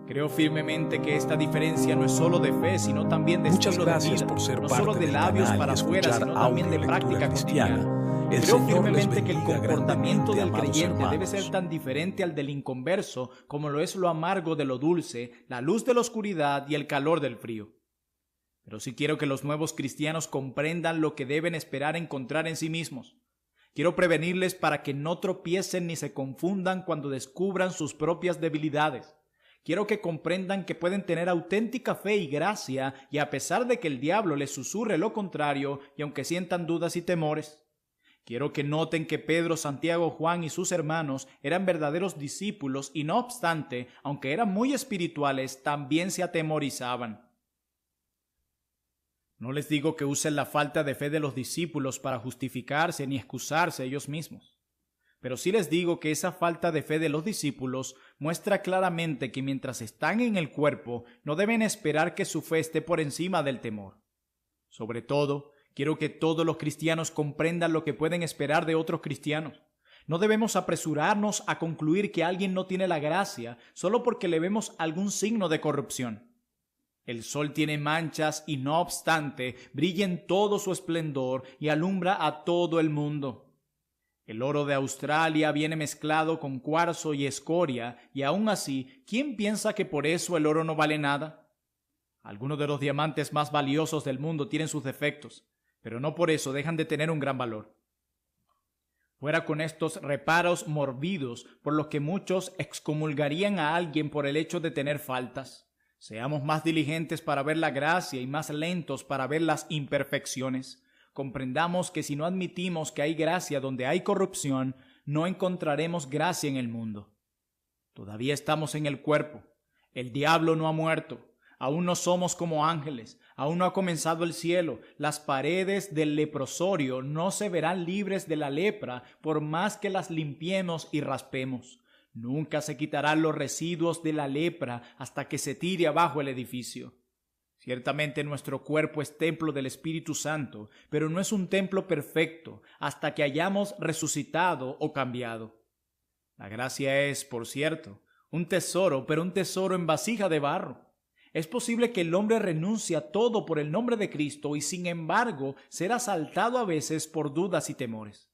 Creo firmemente que esta diferencia no es solo de fe, sino también de estilo de vida, por ser no parte solo de del labios canal para y afuera, escuchar sino también de Audiolectura práctica Cristiana. cotidiana. El Creo Señor les firmemente que el bendiga comportamiento grandemente, del amados creyente debe hermanos. ser tan diferente al del inconverso como lo es lo amargo de lo dulce, la luz de la oscuridad y el calor del frío. Pero sí quiero que los nuevos cristianos comprendan lo que deben esperar encontrar en sí mismos. Quiero prevenirles para que no tropiecen ni se confundan cuando descubran sus propias debilidades. Quiero que comprendan que pueden tener auténtica fe y gracia y a pesar de que el diablo les susurre lo contrario y aunque sientan dudas y temores. Quiero que noten que Pedro, Santiago, Juan y sus hermanos eran verdaderos discípulos y no obstante, aunque eran muy espirituales, también se atemorizaban. No les digo que usen la falta de fe de los discípulos para justificarse ni excusarse ellos mismos. Pero sí les digo que esa falta de fe de los discípulos muestra claramente que mientras están en el cuerpo no deben esperar que su fe esté por encima del temor. Sobre todo, quiero que todos los cristianos comprendan lo que pueden esperar de otros cristianos. No debemos apresurarnos a concluir que alguien no tiene la gracia solo porque le vemos algún signo de corrupción. El sol tiene manchas y no obstante brilla en todo su esplendor y alumbra a todo el mundo. El oro de Australia viene mezclado con cuarzo y escoria, y aún así, ¿quién piensa que por eso el oro no vale nada? Algunos de los diamantes más valiosos del mundo tienen sus defectos, pero no por eso dejan de tener un gran valor. Fuera con estos reparos morbidos por los que muchos excomulgarían a alguien por el hecho de tener faltas. Seamos más diligentes para ver la gracia y más lentos para ver las imperfecciones. Comprendamos que si no admitimos que hay gracia donde hay corrupción, no encontraremos gracia en el mundo. Todavía estamos en el cuerpo. El diablo no ha muerto. Aún no somos como ángeles. Aún no ha comenzado el cielo. Las paredes del leprosorio no se verán libres de la lepra por más que las limpiemos y raspemos. Nunca se quitarán los residuos de la lepra hasta que se tire abajo el edificio. Ciertamente nuestro cuerpo es templo del Espíritu Santo, pero no es un templo perfecto hasta que hayamos resucitado o cambiado. La gracia es, por cierto, un tesoro, pero un tesoro en vasija de barro. Es posible que el hombre renuncie a todo por el nombre de Cristo y sin embargo ser asaltado a veces por dudas y temores.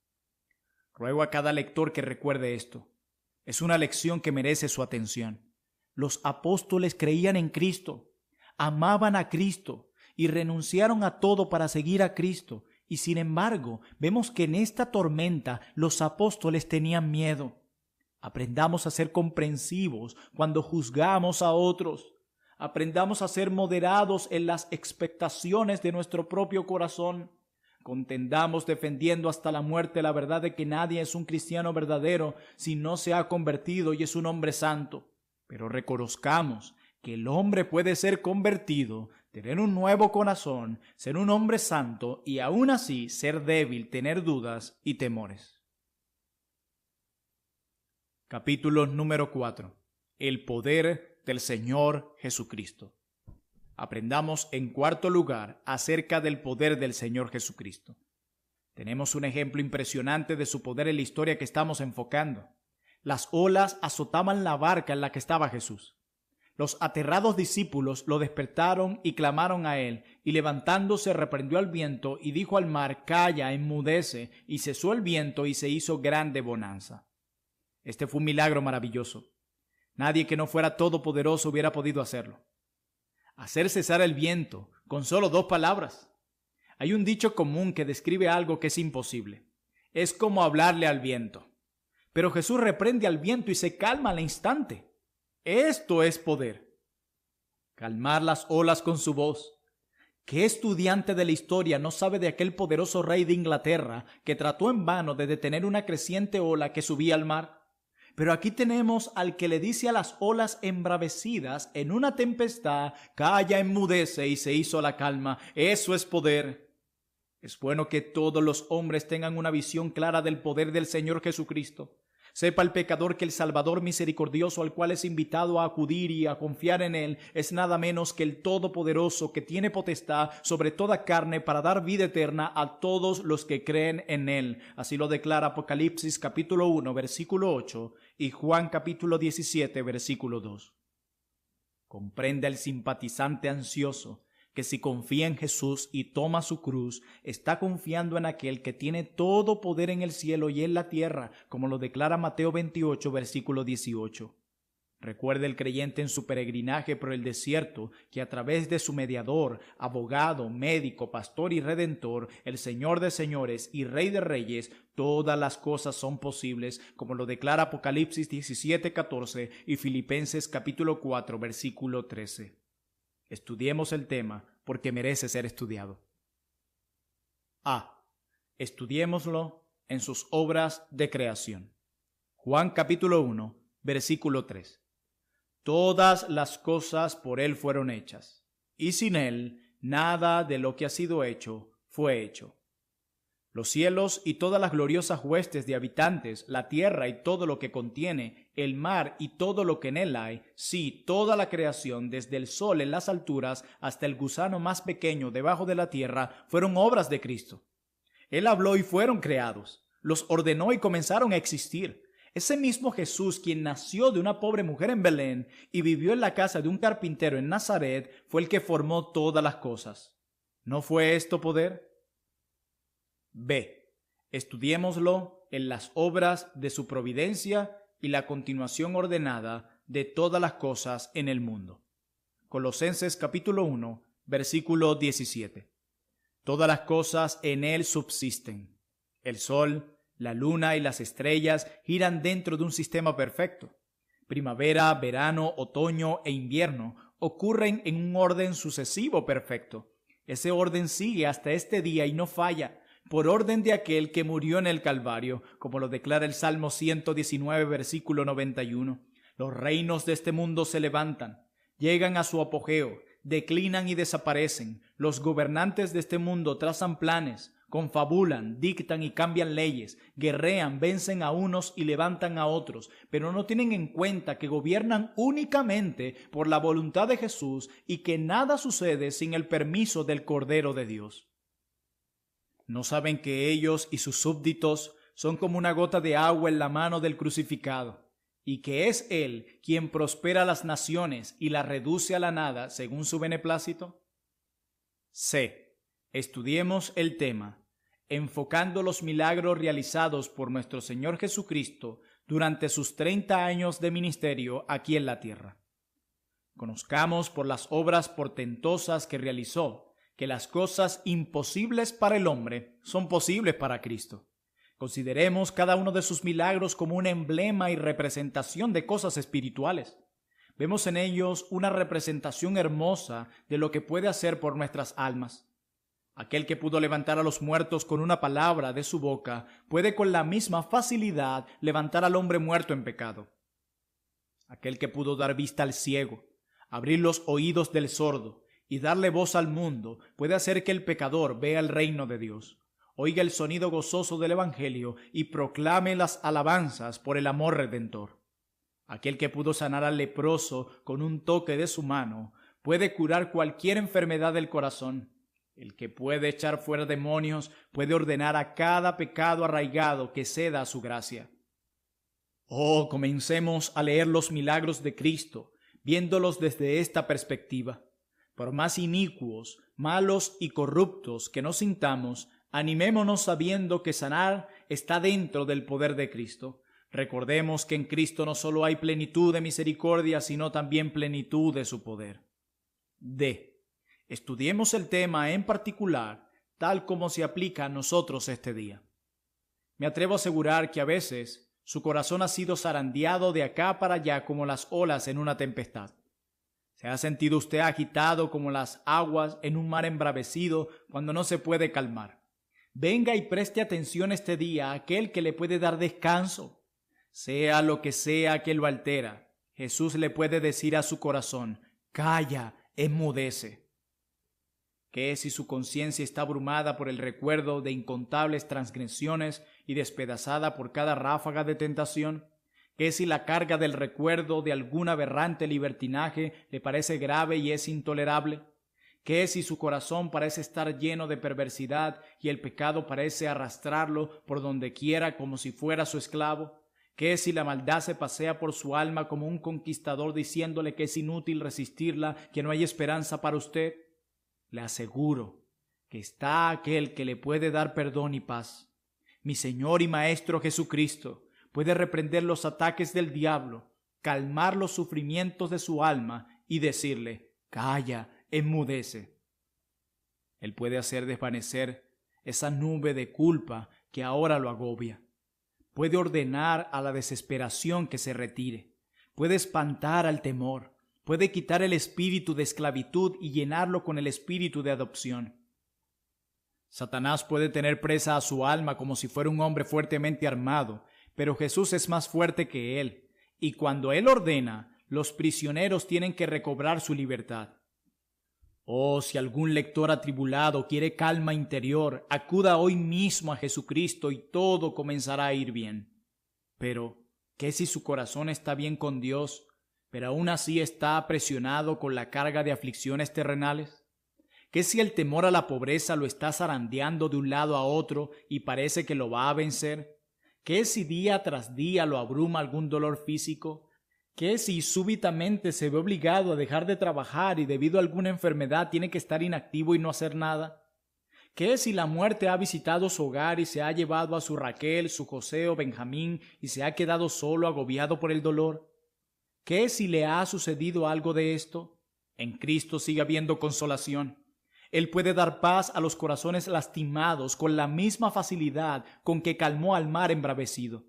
Ruego a cada lector que recuerde esto. Es una lección que merece su atención. Los apóstoles creían en Cristo. Amaban a Cristo y renunciaron a todo para seguir a Cristo. Y sin embargo, vemos que en esta tormenta los apóstoles tenían miedo. Aprendamos a ser comprensivos cuando juzgamos a otros. Aprendamos a ser moderados en las expectaciones de nuestro propio corazón. Contendamos defendiendo hasta la muerte la verdad de que nadie es un cristiano verdadero si no se ha convertido y es un hombre santo. Pero reconozcamos que el hombre puede ser convertido, tener un nuevo corazón, ser un hombre santo y aún así ser débil, tener dudas y temores. Capítulo número 4. El poder del Señor Jesucristo. Aprendamos en cuarto lugar acerca del poder del Señor Jesucristo. Tenemos un ejemplo impresionante de su poder en la historia que estamos enfocando. Las olas azotaban la barca en la que estaba Jesús. Los aterrados discípulos lo despertaron y clamaron a él, y levantándose reprendió al viento y dijo al mar: «Calla, enmudece», y cesó el viento y se hizo grande bonanza. Este fue un milagro maravilloso. Nadie que no fuera todopoderoso hubiera podido hacerlo. Hacer cesar el viento con solo 2 palabras. Hay un dicho común que describe algo que es imposible. Es como hablarle al viento. Pero Jesús reprende al viento y se calma al instante. Esto es poder. Calmar las olas con su voz. ¿Qué estudiante de la historia no sabe de aquel poderoso rey de Inglaterra que trató en vano de detener una creciente ola que subía al mar? Pero aquí tenemos al que le dice a las olas embravecidas en una tempestad: calla, enmudece, y se hizo la calma. Eso es poder. Es bueno que todos los hombres tengan una visión clara del poder del Señor Jesucristo. Sepa el pecador que el Salvador misericordioso al cual es invitado a acudir y a confiar en Él es nada menos que el Todopoderoso, que tiene potestad sobre toda carne para dar vida eterna a todos los que creen en Él. Así lo declara Apocalipsis capítulo 1, versículo 8 y Juan capítulo 17, versículo 2. Comprende el simpatizante ansioso que si confía en Jesús y toma su cruz, está confiando en aquel que tiene todo poder en el cielo y en la tierra, como lo declara Mateo 28, versículo 18. Recuerde el creyente en su peregrinaje por el desierto que a través de su mediador, abogado, médico, pastor y redentor, el Señor de señores y Rey de reyes, todas las cosas son posibles, como lo declara Apocalipsis 17, 14 y Filipenses capítulo 4, versículo 13. Estudiemos el tema porque merece ser estudiado. A. Estudiémoslo en sus obras de creación. Juan capítulo 1, versículo 3. Todas las cosas por Él fueron hechas, y sin Él nada de lo que ha sido hecho fue hecho. Los cielos y todas las gloriosas huestes de habitantes, la tierra y todo lo que contiene, el mar y todo lo que en él hay, sí, toda la creación, desde el sol en las alturas hasta el gusano más pequeño debajo de la tierra, fueron obras de Cristo. Él habló y fueron creados, los ordenó y comenzaron a existir. Ese mismo Jesús, quien nació de una pobre mujer en Belén y vivió en la casa de un carpintero en Nazaret, fue el que formó todas las cosas. ¿No fue esto poder? B. Estudiémoslo en las obras de su providencia y la continuación ordenada de todas las cosas en el mundo. Colosenses capítulo 1, versículo 17. Todas las cosas en él subsisten. El sol, la luna y las estrellas giran dentro de un sistema perfecto. Primavera, verano, otoño e invierno ocurren en un orden sucesivo perfecto. Ese orden sigue hasta este día y no falla, por orden de aquel que murió en el Calvario, como lo declara el Salmo 119, versículo 91. Los reinos de este mundo se levantan, llegan a su apogeo, declinan y desaparecen. Los gobernantes de este mundo trazan planes, confabulan, dictan y cambian leyes, guerrean, vencen a unos y levantan a otros, pero no tienen en cuenta que gobiernan únicamente por la voluntad de Jesús y que nada sucede sin el permiso del Cordero de Dios. ¿No saben que ellos y sus súbditos son como una gota de agua en la mano del crucificado, y que es Él quien prospera a las naciones y las reduce a la nada según su beneplácito? C. Estudiemos el tema, enfocando los milagros realizados por nuestro Señor Jesucristo durante sus 30 años de ministerio aquí en la tierra. Conozcamos por las obras portentosas que realizó, que las cosas imposibles para el hombre son posibles para Cristo. Consideremos cada uno de sus milagros como un emblema y representación de cosas espirituales. Vemos en ellos una representación hermosa de lo que puede hacer por nuestras almas. Aquel que pudo levantar a los muertos con una palabra de su boca, puede con la misma facilidad levantar al hombre muerto en pecado. Aquel que pudo dar vista al ciego, abrir los oídos del sordo, y darle voz al mundo, puede hacer que el pecador vea el reino de Dios, oiga el sonido gozoso del Evangelio y proclame las alabanzas por el amor redentor. Aquel que pudo sanar al leproso con un toque de su mano, puede curar cualquier enfermedad del corazón. El que puede echar fuera demonios, puede ordenar a cada pecado arraigado que ceda a su gracia. Oh, comencemos a leer los milagros de Cristo, viéndolos desde esta perspectiva. Por más inicuos, malos y corruptos que nos sintamos, animémonos sabiendo que sanar está dentro del poder de Cristo. Recordemos que en Cristo no solo hay plenitud de misericordia, sino también plenitud de su poder. D. Estudiemos el tema en particular, tal como se aplica a nosotros este día. Me atrevo a asegurar que a veces su corazón ha sido zarandeado de acá para allá como las olas en una tempestad. ¿Se ha sentido usted agitado como las aguas en un mar embravecido cuando no se puede calmar? Venga y preste atención este día a aquel que le puede dar descanso. Sea lo que sea que lo altera, Jesús le puede decir a su corazón: calla, enmudece. ¿Qué si su conciencia está abrumada por el recuerdo de incontables transgresiones y despedazada por cada ráfaga de tentación? ¿Qué si la carga del recuerdo de algún aberrante libertinaje le parece grave y es intolerable? ¿Qué si su corazón parece estar lleno de perversidad y el pecado parece arrastrarlo por donde quiera como si fuera su esclavo? ¿Qué si la maldad se pasea por su alma como un conquistador diciéndole que es inútil resistirla, que no hay esperanza para usted? Le aseguro que está aquel que le puede dar perdón y paz. Mi Señor y Maestro Jesucristo puede reprender los ataques del diablo, calmar los sufrimientos de su alma y decirle: calla, enmudece. Él puede hacer desvanecer esa nube de culpa que ahora lo agobia. Puede ordenar a la desesperación que se retire. Puede espantar al temor. Puede quitar el espíritu de esclavitud y llenarlo con el espíritu de adopción. Satanás puede tener presa a su alma como si fuera un hombre fuertemente armado, pero Jesús es más fuerte que él, y cuando él ordena, los prisioneros tienen que recobrar su libertad. Oh, si algún lector atribulado quiere calma interior, acuda hoy mismo a Jesucristo y todo comenzará a ir bien. Pero, ¿qué si su corazón está bien con Dios, pero aún así está presionado con la carga de aflicciones terrenales? ¿Qué si el temor a la pobreza lo está zarandeando de un lado a otro y parece que lo va a vencer? ¿Qué si día tras día lo abruma algún dolor físico? ¿Qué si súbitamente se ve obligado a dejar de trabajar y debido a alguna enfermedad tiene que estar inactivo y no hacer nada? ¿Qué si la muerte ha visitado su hogar y se ha llevado a su Raquel, su José o Benjamín y se ha quedado solo, agobiado por el dolor? ¿Qué si le ha sucedido algo de esto? En Cristo sigue habiendo consolación. Él puede dar paz a los corazones lastimados con la misma facilidad con que calmó al mar embravecido.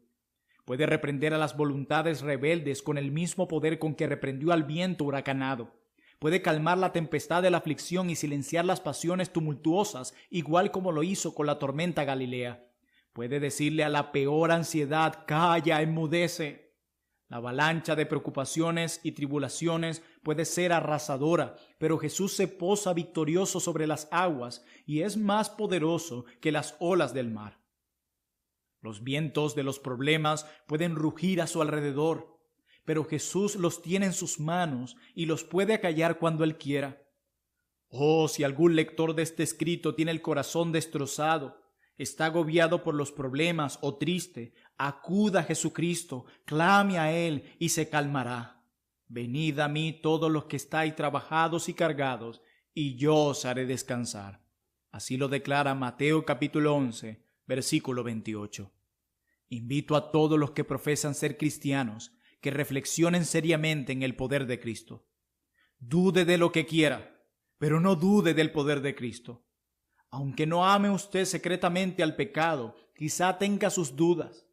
Puede reprender a las voluntades rebeldes con el mismo poder con que reprendió al viento huracanado. Puede calmar la tempestad de la aflicción y silenciar las pasiones tumultuosas, igual como lo hizo con la tormenta Galilea. Puede decirle a la peor ansiedad: calla, enmudece. La avalancha de preocupaciones y tribulaciones puede ser arrasadora, pero Jesús se posa victorioso sobre las aguas y es más poderoso que las olas del mar. Los vientos de los problemas pueden rugir a su alrededor, pero Jesús los tiene en sus manos y los puede acallar cuando Él quiera. Oh, si algún lector de este escrito tiene el corazón destrozado, está agobiado por los problemas o triste, acuda a Jesucristo, clame a Él y se calmará. Venid a mí todos los que estáis trabajados y cargados, y yo os haré descansar. Así lo declara Mateo capítulo 11, versículo 28. Invito a todos los que profesan ser cristianos que reflexionen seriamente en el poder de Cristo. Dude de lo que quiera, pero no dude del poder de Cristo. Aunque no ame usted secretamente al pecado, quizá tenga sus dudas.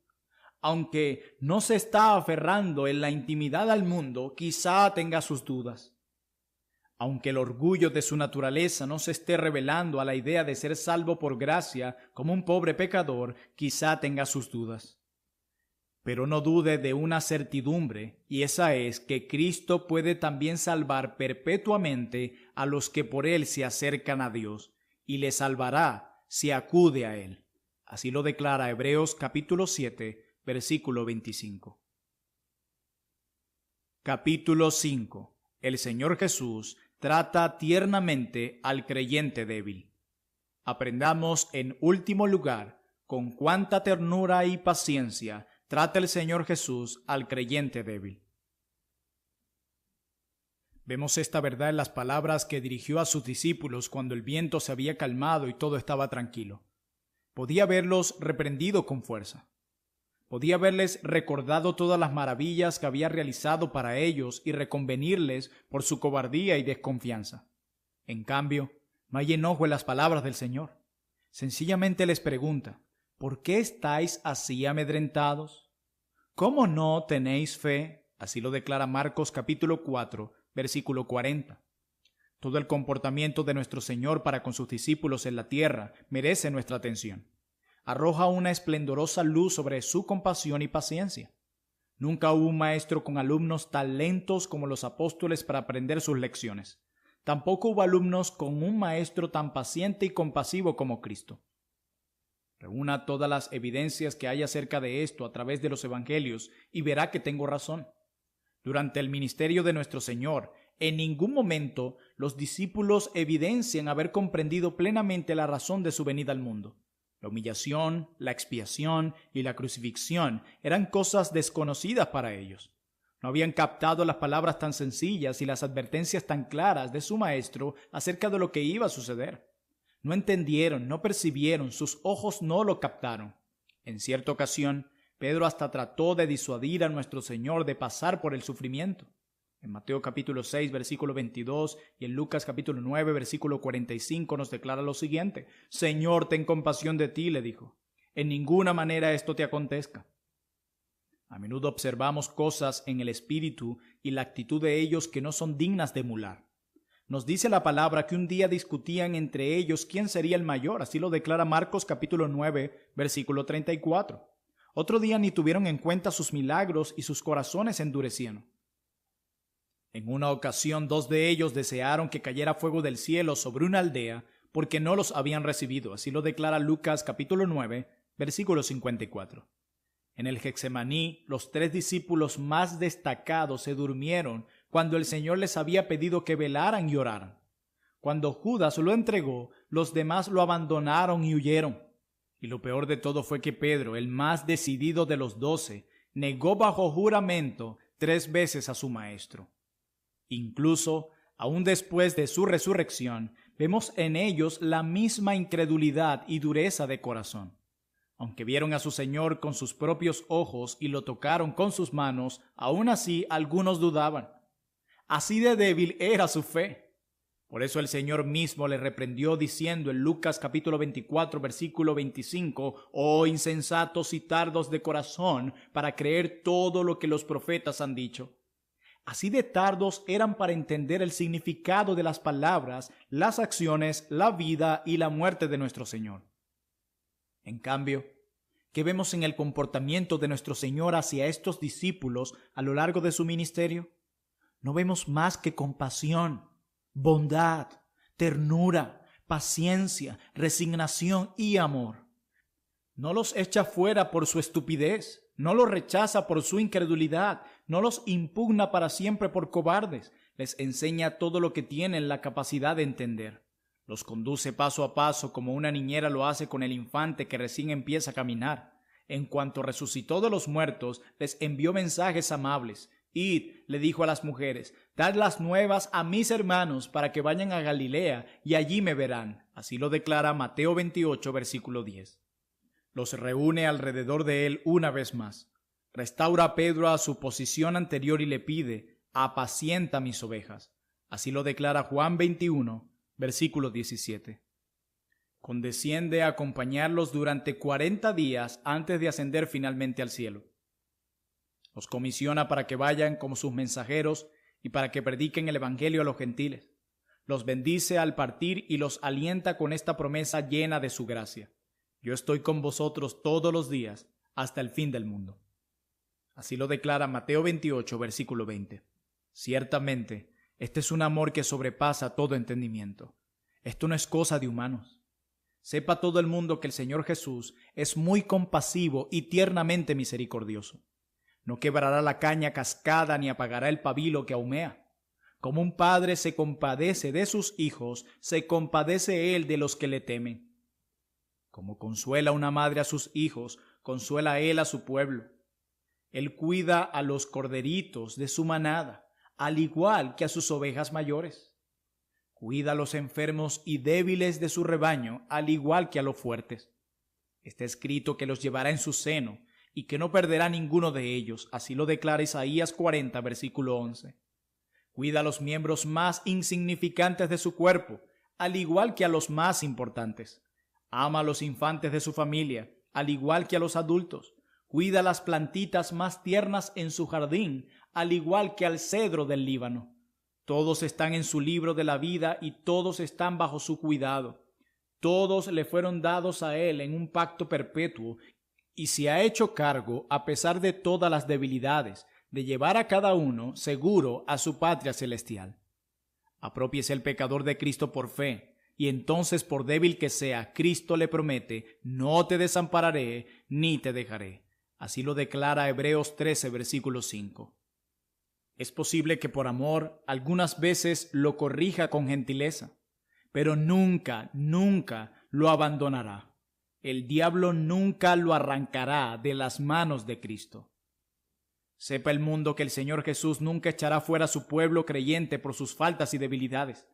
Aunque no se está aferrando en la intimidad al mundo, quizá tenga sus dudas. Aunque el orgullo de su naturaleza no se esté revelando a la idea de ser salvo por gracia como un pobre pecador, quizá tenga sus dudas. Pero no dude de una certidumbre, y esa es que Cristo puede también salvar perpetuamente a los que por Él se acercan a Dios, y le salvará si acude a Él. Así lo declara Hebreos capítulo 7, versículo 25. Capítulo 5. El Señor Jesús trata tiernamente al creyente débil. Aprendamos en último lugar con cuánta ternura y paciencia trata el Señor Jesús al creyente débil. Vemos esta verdad en las palabras que dirigió a sus discípulos cuando el viento se había calmado y todo estaba tranquilo. Podía haberlos reprendido con fuerza. Podía haberles recordado todas las maravillas que había realizado para ellos y reconvenirles por su cobardía y desconfianza. En cambio, no hay enojo en las palabras del Señor. Sencillamente les pregunta: ¿por qué estáis así amedrentados? ¿Cómo no tenéis fe? Así lo declara Marcos capítulo 4, versículo 40. Todo el comportamiento de nuestro Señor para con sus discípulos en la tierra merece nuestra atención. Arroja una esplendorosa luz sobre su compasión y paciencia. Nunca hubo un maestro con alumnos tan lentos como los apóstoles para aprender sus lecciones. Tampoco hubo alumnos con un maestro tan paciente y compasivo como Cristo. Reúna todas las evidencias que hay acerca de esto a través de los evangelios y verá que tengo razón. Durante el ministerio de nuestro Señor, en ningún momento los discípulos evidencian haber comprendido plenamente la razón de su venida al mundo. La humillación, la expiación y la crucifixión eran cosas desconocidas para ellos. No habían captado las palabras tan sencillas y las advertencias tan claras de su maestro acerca de lo que iba a suceder. No entendieron, no percibieron, sus ojos no lo captaron. En cierta ocasión, Pedro hasta trató de disuadir a nuestro Señor de pasar por el sufrimiento. En Mateo capítulo 6, versículo 22 y en Lucas capítulo 9, versículo 45 nos declara lo siguiente: Señor, ten compasión de ti, le dijo. En ninguna manera esto te acontezca. A menudo observamos cosas en el espíritu y la actitud de ellos que no son dignas de emular. Nos dice la palabra que un día discutían entre ellos quién sería el mayor, así lo declara Marcos capítulo 9, versículo 34. Otro día ni tuvieron en cuenta sus milagros y sus corazones se endurecieron. En una ocasión, 2 de ellos desearon que cayera fuego del cielo sobre una aldea porque no los habían recibido, así lo declara Lucas capítulo 9, versículo 54. En el Getsemaní, los 3 discípulos más destacados se durmieron cuando el Señor les había pedido que velaran y oraran. Cuando Judas lo entregó, los demás lo abandonaron y huyeron. Y lo peor de todo fue que Pedro, el más decidido de los 12, negó bajo juramento 3 veces a su maestro. Incluso, aún después de su resurrección, vemos en ellos la misma incredulidad y dureza de corazón. Aunque vieron a su Señor con sus propios ojos y lo tocaron con sus manos, aún así algunos dudaban. Así de débil era su fe. Por eso el Señor mismo le reprendió diciendo en Lucas capítulo 24, versículo 25, «Oh insensatos y tardos de corazón, para creer todo lo que los profetas han dicho». Así de tardos eran para entender el significado de las palabras, las acciones, la vida y la muerte de nuestro Señor. En cambio, ¿qué vemos en el comportamiento de nuestro Señor hacia estos discípulos a lo largo de su ministerio? No vemos más que compasión, bondad, ternura, paciencia, resignación y amor. No los echa fuera por su estupidez, no los rechaza por su incredulidad, no los impugna para siempre por cobardes, les enseña todo lo que tienen la capacidad de entender. Los conduce paso a paso como una niñera lo hace con el infante que recién empieza a caminar. En cuanto resucitó de los muertos, les envió mensajes amables. «Id», le dijo a las mujeres, «dad las nuevas a mis hermanos para que vayan a Galilea y allí me verán». Así lo declara Mateo 28, versículo 10. Los reúne alrededor de él una vez más. Restaura a Pedro a su posición anterior y le pide, «apacienta mis ovejas». Así lo declara Juan 21, versículo 17. Condesciende a acompañarlos durante 40 días antes de ascender finalmente al cielo. Los comisiona para que vayan como sus mensajeros y para que prediquen el evangelio a los gentiles. Los bendice al partir y los alienta con esta promesa llena de su gracia: «Yo estoy con vosotros todos los días hasta el fin del mundo». Así lo declara Mateo 28, versículo 20. Ciertamente, este es un amor que sobrepasa todo entendimiento. Esto no es cosa de humanos. Sepa todo el mundo que el Señor Jesús es muy compasivo y tiernamente misericordioso. No quebrará la caña cascada ni apagará el pabilo que ahumea. Como un padre se compadece de sus hijos, se compadece él de los que le temen. Como consuela una madre a sus hijos, consuela él a su pueblo. Él cuida a los corderitos de su manada, al igual que a sus ovejas mayores. Cuida a los enfermos y débiles de su rebaño, al igual que a los fuertes. Está escrito que los llevará en su seno y que no perderá ninguno de ellos. Así lo declara Isaías 40, versículo 11. Cuida a los miembros más insignificantes de su cuerpo, al igual que a los más importantes. Ama a los infantes de su familia, al igual que a los adultos. Cuida a las plantitas más tiernas en su jardín, al igual que al cedro del Líbano. Todos están en su libro de la vida y todos están bajo su cuidado. Todos le fueron dados a él en un pacto perpetuo y se ha hecho cargo, a pesar de todas las debilidades, de llevar a cada uno seguro a su patria celestial. Apropiese el pecador de Cristo por fe, y entonces, por débil que sea, Cristo le promete: no te desampararé ni te dejaré. Así lo declara Hebreos 13, versículo 5. Es posible que por amor algunas veces lo corrija con gentileza, pero nunca, nunca lo abandonará. El diablo nunca lo arrancará de las manos de Cristo. Sepa el mundo que el Señor Jesús nunca echará fuera a su pueblo creyente por sus faltas y debilidades.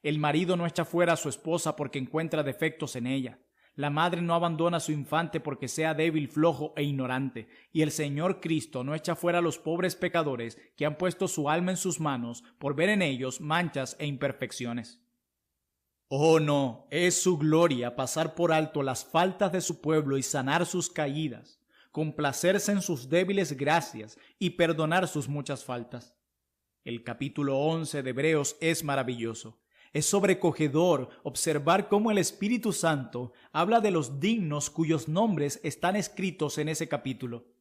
El marido no echa fuera a su esposa porque encuentra defectos en ella. La madre no abandona a su infante porque sea débil, flojo e ignorante. Y el Señor Cristo no echa fuera a los pobres pecadores que han puesto su alma en sus manos por ver en ellos manchas e imperfecciones. Oh no, es su gloria pasar por alto las faltas de su pueblo y sanar sus caídas, complacerse en sus débiles gracias y perdonar sus muchas faltas. El capítulo 11 de Hebreos es maravilloso. Es sobrecogedor observar cómo el Espíritu Santo habla de los dignos cuyos nombres están escritos en ese capítulo.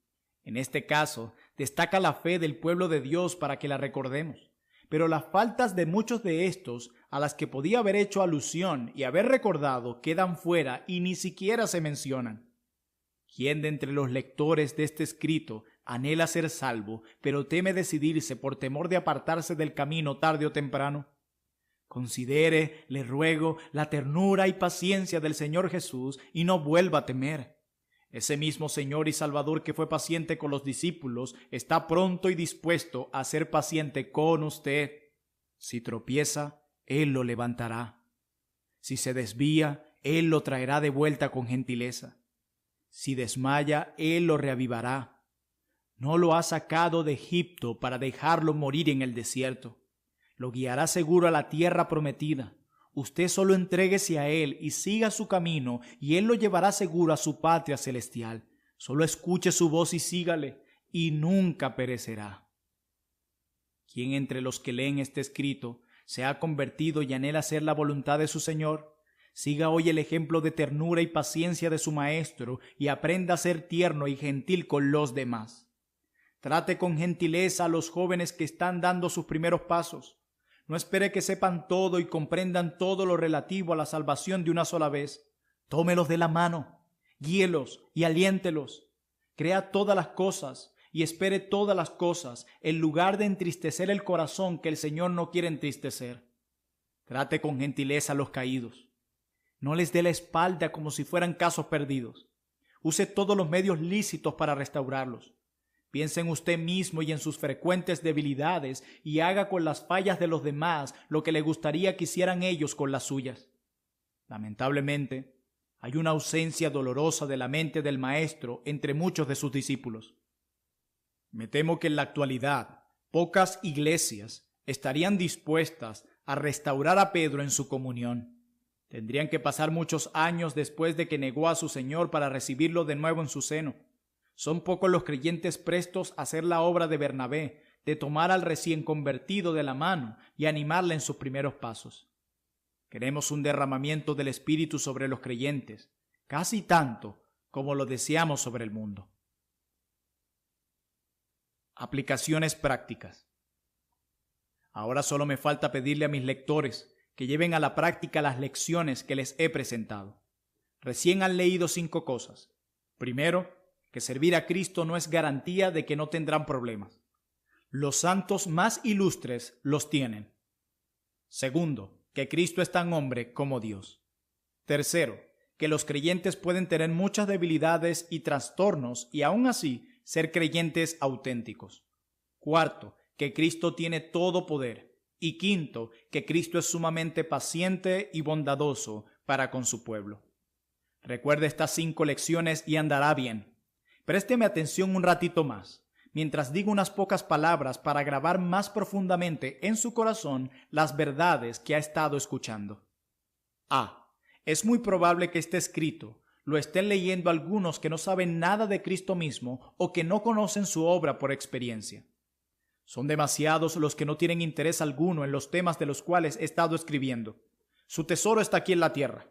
En este caso, destaca la fe del pueblo de Dios para que la recordemos, pero las faltas de muchos de estos a las que podía haber hecho alusión y haber recordado quedan fuera y ni siquiera se mencionan. ¿Quién de entre los lectores de este escrito anhela ser salvo, pero teme decidirse por temor de apartarse del camino tarde o temprano? Considere, le ruego, la ternura y paciencia del Señor Jesús y no vuelva a temer. Ese mismo Señor y Salvador que fue paciente con los discípulos está pronto y dispuesto a ser paciente con usted. Si tropieza, Él lo levantará. Si se desvía, Él lo traerá de vuelta con gentileza. Si desmaya, Él lo reavivará. No lo ha sacado de Egipto para dejarlo morir en el desierto. Lo guiará seguro a la tierra prometida. Usted solo entréguese a Él y siga su camino, y Él lo llevará seguro a su patria celestial. Solo escuche su voz y sígale, y nunca perecerá. ¿Quién entre los que leen este escrito se ha convertido y anhela hacer la voluntad de su Señor? Siga hoy el ejemplo de ternura y paciencia de su Maestro y aprenda a ser tierno y gentil con los demás. Trate con gentileza a los jóvenes que están dando sus primeros pasos. No espere que sepan todo y comprendan todo lo relativo a la salvación de una sola vez. Tómelos de la mano, guíelos y aliéntelos. Crea todas las cosas y espere todas las cosas, en lugar de entristecer el corazón que el Señor no quiere entristecer. Trate con gentileza a los caídos. No les dé la espalda como si fueran casos perdidos. Use todos los medios lícitos para restaurarlos. Piense en usted mismo y en sus frecuentes debilidades y haga con las fallas de los demás lo que le gustaría que hicieran ellos con las suyas. Lamentablemente, hay una ausencia dolorosa de la mente del Maestro entre muchos de sus discípulos. Me temo que en la actualidad pocas iglesias estarían dispuestas a restaurar a Pedro en su comunión. Tendrían que pasar muchos años después de que negó a su Señor para recibirlo de nuevo en su seno. Son pocos los creyentes prestos a hacer la obra de Bernabé, de tomar al recién convertido de la mano y animarle en sus primeros pasos. Queremos un derramamiento del Espíritu sobre los creyentes, casi tanto como lo deseamos sobre el mundo. Aplicaciones prácticas. Ahora solo me falta pedirle a mis lectores que lleven a la práctica las lecciones que les he presentado. Recién han leído 5 cosas. Primero, que servir a Cristo no es garantía de que no tendrán problemas. Los santos más ilustres los tienen. Segundo, que Cristo es tan hombre como Dios. Tercero, que los creyentes pueden tener muchas debilidades y trastornos y aún así ser creyentes auténticos. Cuarto, que Cristo tiene todo poder. Y quinto, que Cristo es sumamente paciente y bondadoso para con su pueblo. Recuerde estas 5 lecciones y andará bien. Présteme atención un ratito más, mientras digo unas pocas palabras para grabar más profundamente en su corazón las verdades que ha estado escuchando. A. Es muy probable que este escrito lo estén leyendo algunos que no saben nada de Cristo mismo o que no conocen su obra por experiencia. Son demasiados los que no tienen interés alguno en los temas de los cuales he estado escribiendo. Su tesoro está aquí en la tierra.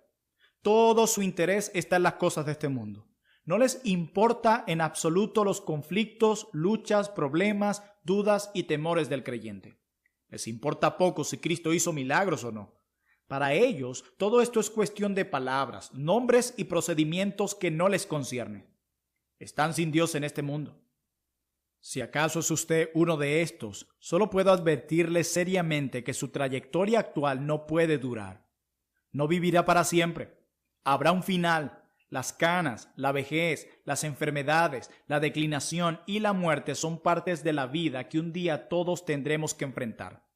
Todo su interés está en las cosas de este mundo. No les importa en absoluto los conflictos, luchas, problemas, dudas y temores del creyente. Les importa poco si Cristo hizo milagros o no. Para ellos, todo esto es cuestión de palabras, nombres y procedimientos que no les conciernen. Están sin Dios en este mundo. Si acaso es usted uno de estos, solo puedo advertirle seriamente que su trayectoria actual no puede durar. No vivirá para siempre. Habrá un final. Las canas, la vejez, las enfermedades, la declinación y la muerte son partes de la vida que un día todos tendremos que enfrentar.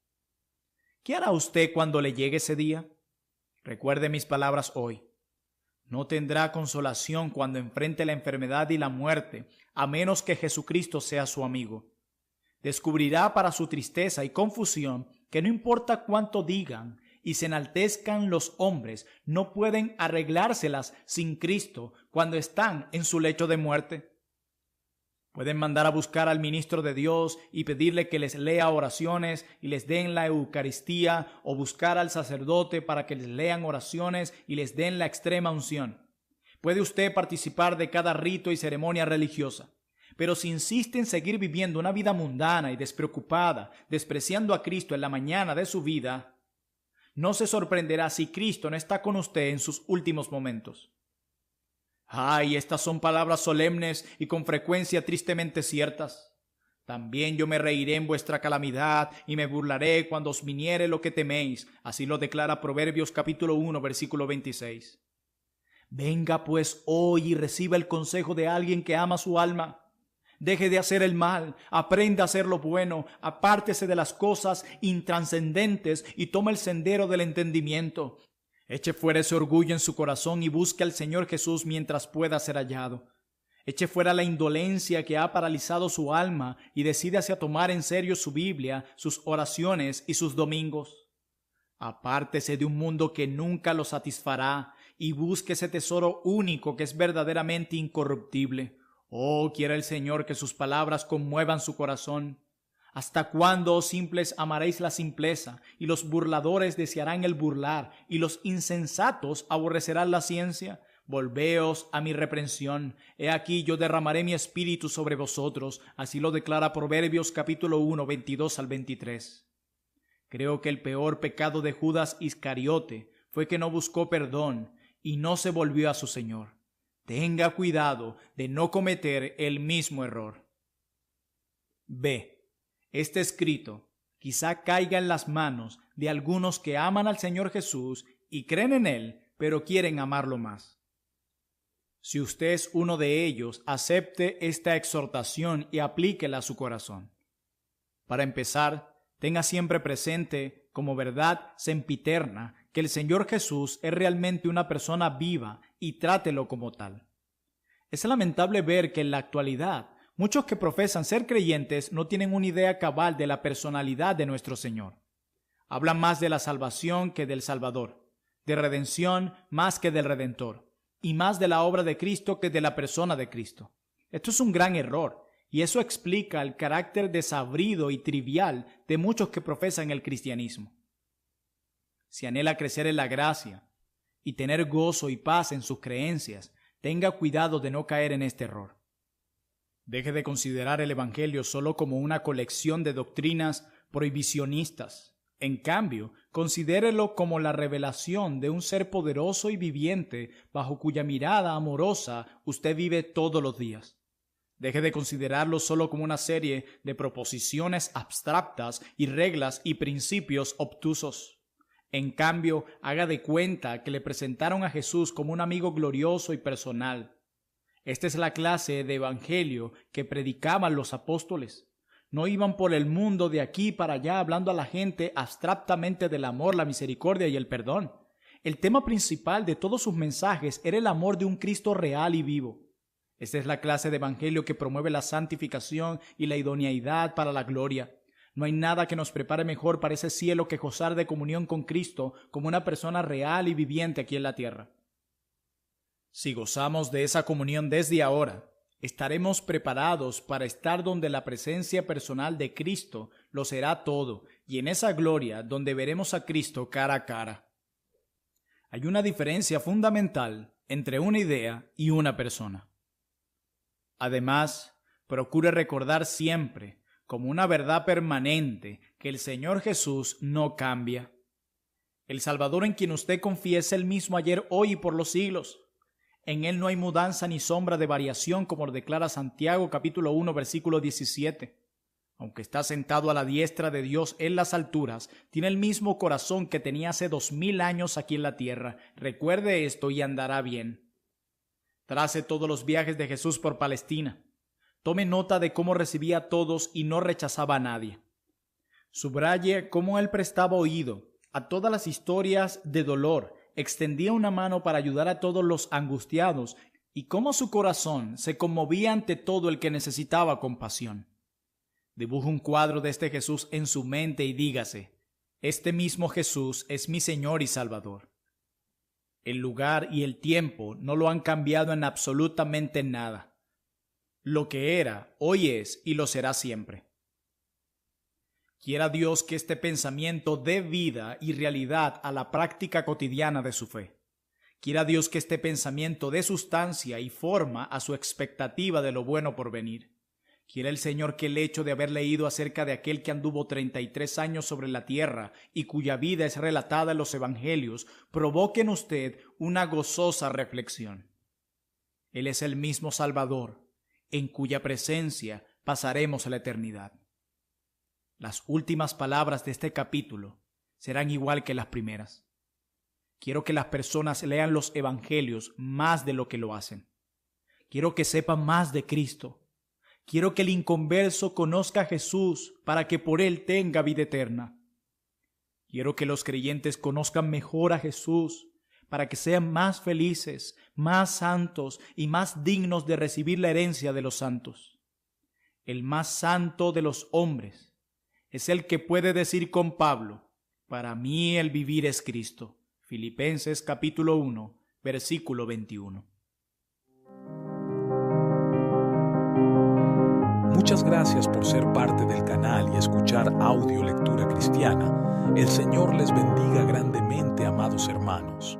¿Qué hará usted cuando le llegue ese día? Recuerde mis palabras hoy. No tendrá consolación cuando enfrente la enfermedad y la muerte, a menos que Jesucristo sea su amigo. Descubrirá para su tristeza y confusión que no importa cuánto digan y se enaltezcan los hombres, no pueden arreglárselas sin Cristo cuando están en su lecho de muerte. Pueden mandar a buscar al ministro de Dios y pedirle que les lea oraciones y les den la Eucaristía, o buscar al sacerdote para que les lean oraciones y les den la extrema unción. Puede usted participar de cada rito y ceremonia religiosa, pero si insiste en seguir viviendo una vida mundana y despreocupada, despreciando a Cristo en la mañana de su vida, no se sorprenderá si Cristo no está con usted en sus últimos momentos. Ay, estas son palabras solemnes y con frecuencia tristemente ciertas. También yo me reiré en vuestra calamidad y me burlaré cuando os viniere lo que teméis. Así lo declara Proverbios capítulo 1, versículo 26. Venga pues hoy y reciba el consejo de alguien que ama su alma. Deje de hacer el mal, aprenda a hacer lo bueno, apártese de las cosas intranscendentes y tome el sendero del entendimiento. Eche fuera ese orgullo en su corazón y busque al Señor Jesús mientras pueda ser hallado. Eche fuera la indolencia que ha paralizado su alma y decídase a tomar en serio su Biblia, sus oraciones y sus domingos. Apártese de un mundo que nunca lo satisfará y busque ese tesoro único que es verdaderamente incorruptible. Oh, quiera el Señor que sus palabras conmuevan su corazón. ¿Hasta cuándo, oh simples, amaréis la simpleza, y los burladores desearán el burlar, y los insensatos aborrecerán la ciencia? Volveos a mi reprensión. He aquí yo derramaré mi espíritu sobre vosotros. Así lo declara Proverbios capítulo 1, 22 al 23. Creo que el peor pecado de Judas Iscariote fue que no buscó perdón y no se volvió a su Señor. Tenga cuidado de no cometer el mismo error. B. Este escrito quizá caiga en las manos de algunos que aman al Señor Jesús y creen en Él, pero quieren amarlo más. Si usted es uno de ellos, acepte esta exhortación y aplíquela a su corazón. Para empezar, tenga siempre presente, como verdad sempiterna, que el Señor Jesús es realmente una persona viva y trátelo como tal. Es lamentable ver que en la actualidad muchos que profesan ser creyentes no tienen una idea cabal de la personalidad de nuestro Señor. Hablan más de la salvación que del Salvador, de redención más que del Redentor, y más de la obra de Cristo que de la persona de Cristo. Esto es un gran error, y eso explica el carácter desabrido y trivial de muchos que profesan el cristianismo. Si anhela crecer en la gracia y tener gozo y paz en sus creencias, tenga cuidado de no caer en este error. Deje de considerar el Evangelio solo como una colección de doctrinas prohibicionistas. En cambio, considérelo como la revelación de un ser poderoso y viviente bajo cuya mirada amorosa usted vive todos los días. Deje de considerarlo solo como una serie de proposiciones abstractas y reglas y principios obtusos. En cambio, haga de cuenta que le presentaron a Jesús como un amigo glorioso y personal. Esta es la clase de evangelio que predicaban los apóstoles. No iban por el mundo de aquí para allá hablando a la gente abstractamente del amor, la misericordia y el perdón. El tema principal de todos sus mensajes era el amor de un Cristo real y vivo. Esta es la clase de evangelio que promueve la santificación y la idoneidad para la gloria. No hay nada que nos prepare mejor para ese cielo que gozar de comunión con Cristo como una persona real y viviente aquí en la tierra. Si gozamos de esa comunión desde ahora, estaremos preparados para estar donde la presencia personal de Cristo lo será todo, y en esa gloria donde veremos a Cristo cara a cara. Hay una diferencia fundamental entre una idea y una persona. Además, procure recordar siempre, como una verdad permanente, que el Señor Jesús no cambia. El Salvador en quien usted confía es el mismo ayer, hoy y por los siglos. En Él no hay mudanza ni sombra de variación, como lo declara Santiago capítulo 1, versículo 17. Aunque está sentado a la diestra de Dios en las alturas, tiene el mismo corazón que tenía hace 2000 años aquí en la tierra. Recuerde esto y andará bien. Trace todos los viajes de Jesús por Palestina. Tome nota de cómo recibía a todos y no rechazaba a nadie. Subraye cómo Él prestaba oído a todas las historias de dolor, extendía una mano para ayudar a todos los angustiados y cómo su corazón se conmovía ante todo el que necesitaba compasión. Dibuje un cuadro de este Jesús en su mente y dígase: este mismo Jesús es mi Señor y Salvador. El lugar y el tiempo no lo han cambiado en absolutamente nada. Lo que era, hoy es y lo será siempre. Quiera Dios que este pensamiento dé vida y realidad a la práctica cotidiana de su fe. Quiera Dios que este pensamiento dé sustancia y forma a su expectativa de lo bueno por venir. Quiera el Señor que el hecho de haber leído acerca de aquel que anduvo 33 años sobre la tierra y cuya vida es relatada en los Evangelios provoque en usted una gozosa reflexión. Él es el mismo Salvador, en cuya presencia pasaremos la eternidad. Las últimas palabras de este capítulo serán igual que las primeras. Quiero que las personas lean los Evangelios más de lo que lo hacen. Quiero que sepan más de Cristo. Quiero que el inconverso conozca a Jesús para que por Él tenga vida eterna. Quiero que los creyentes conozcan mejor a Jesús para que sean más felices, más santos y más dignos de recibir la herencia de los santos. El más santo de los hombres es el que puede decir con Pablo: para mí el vivir es Cristo. Filipenses capítulo 1, versículo 21. Muchas gracias por ser parte del canal y escuchar Audio Lectura Cristiana. El Señor les bendiga grandemente, amados hermanos.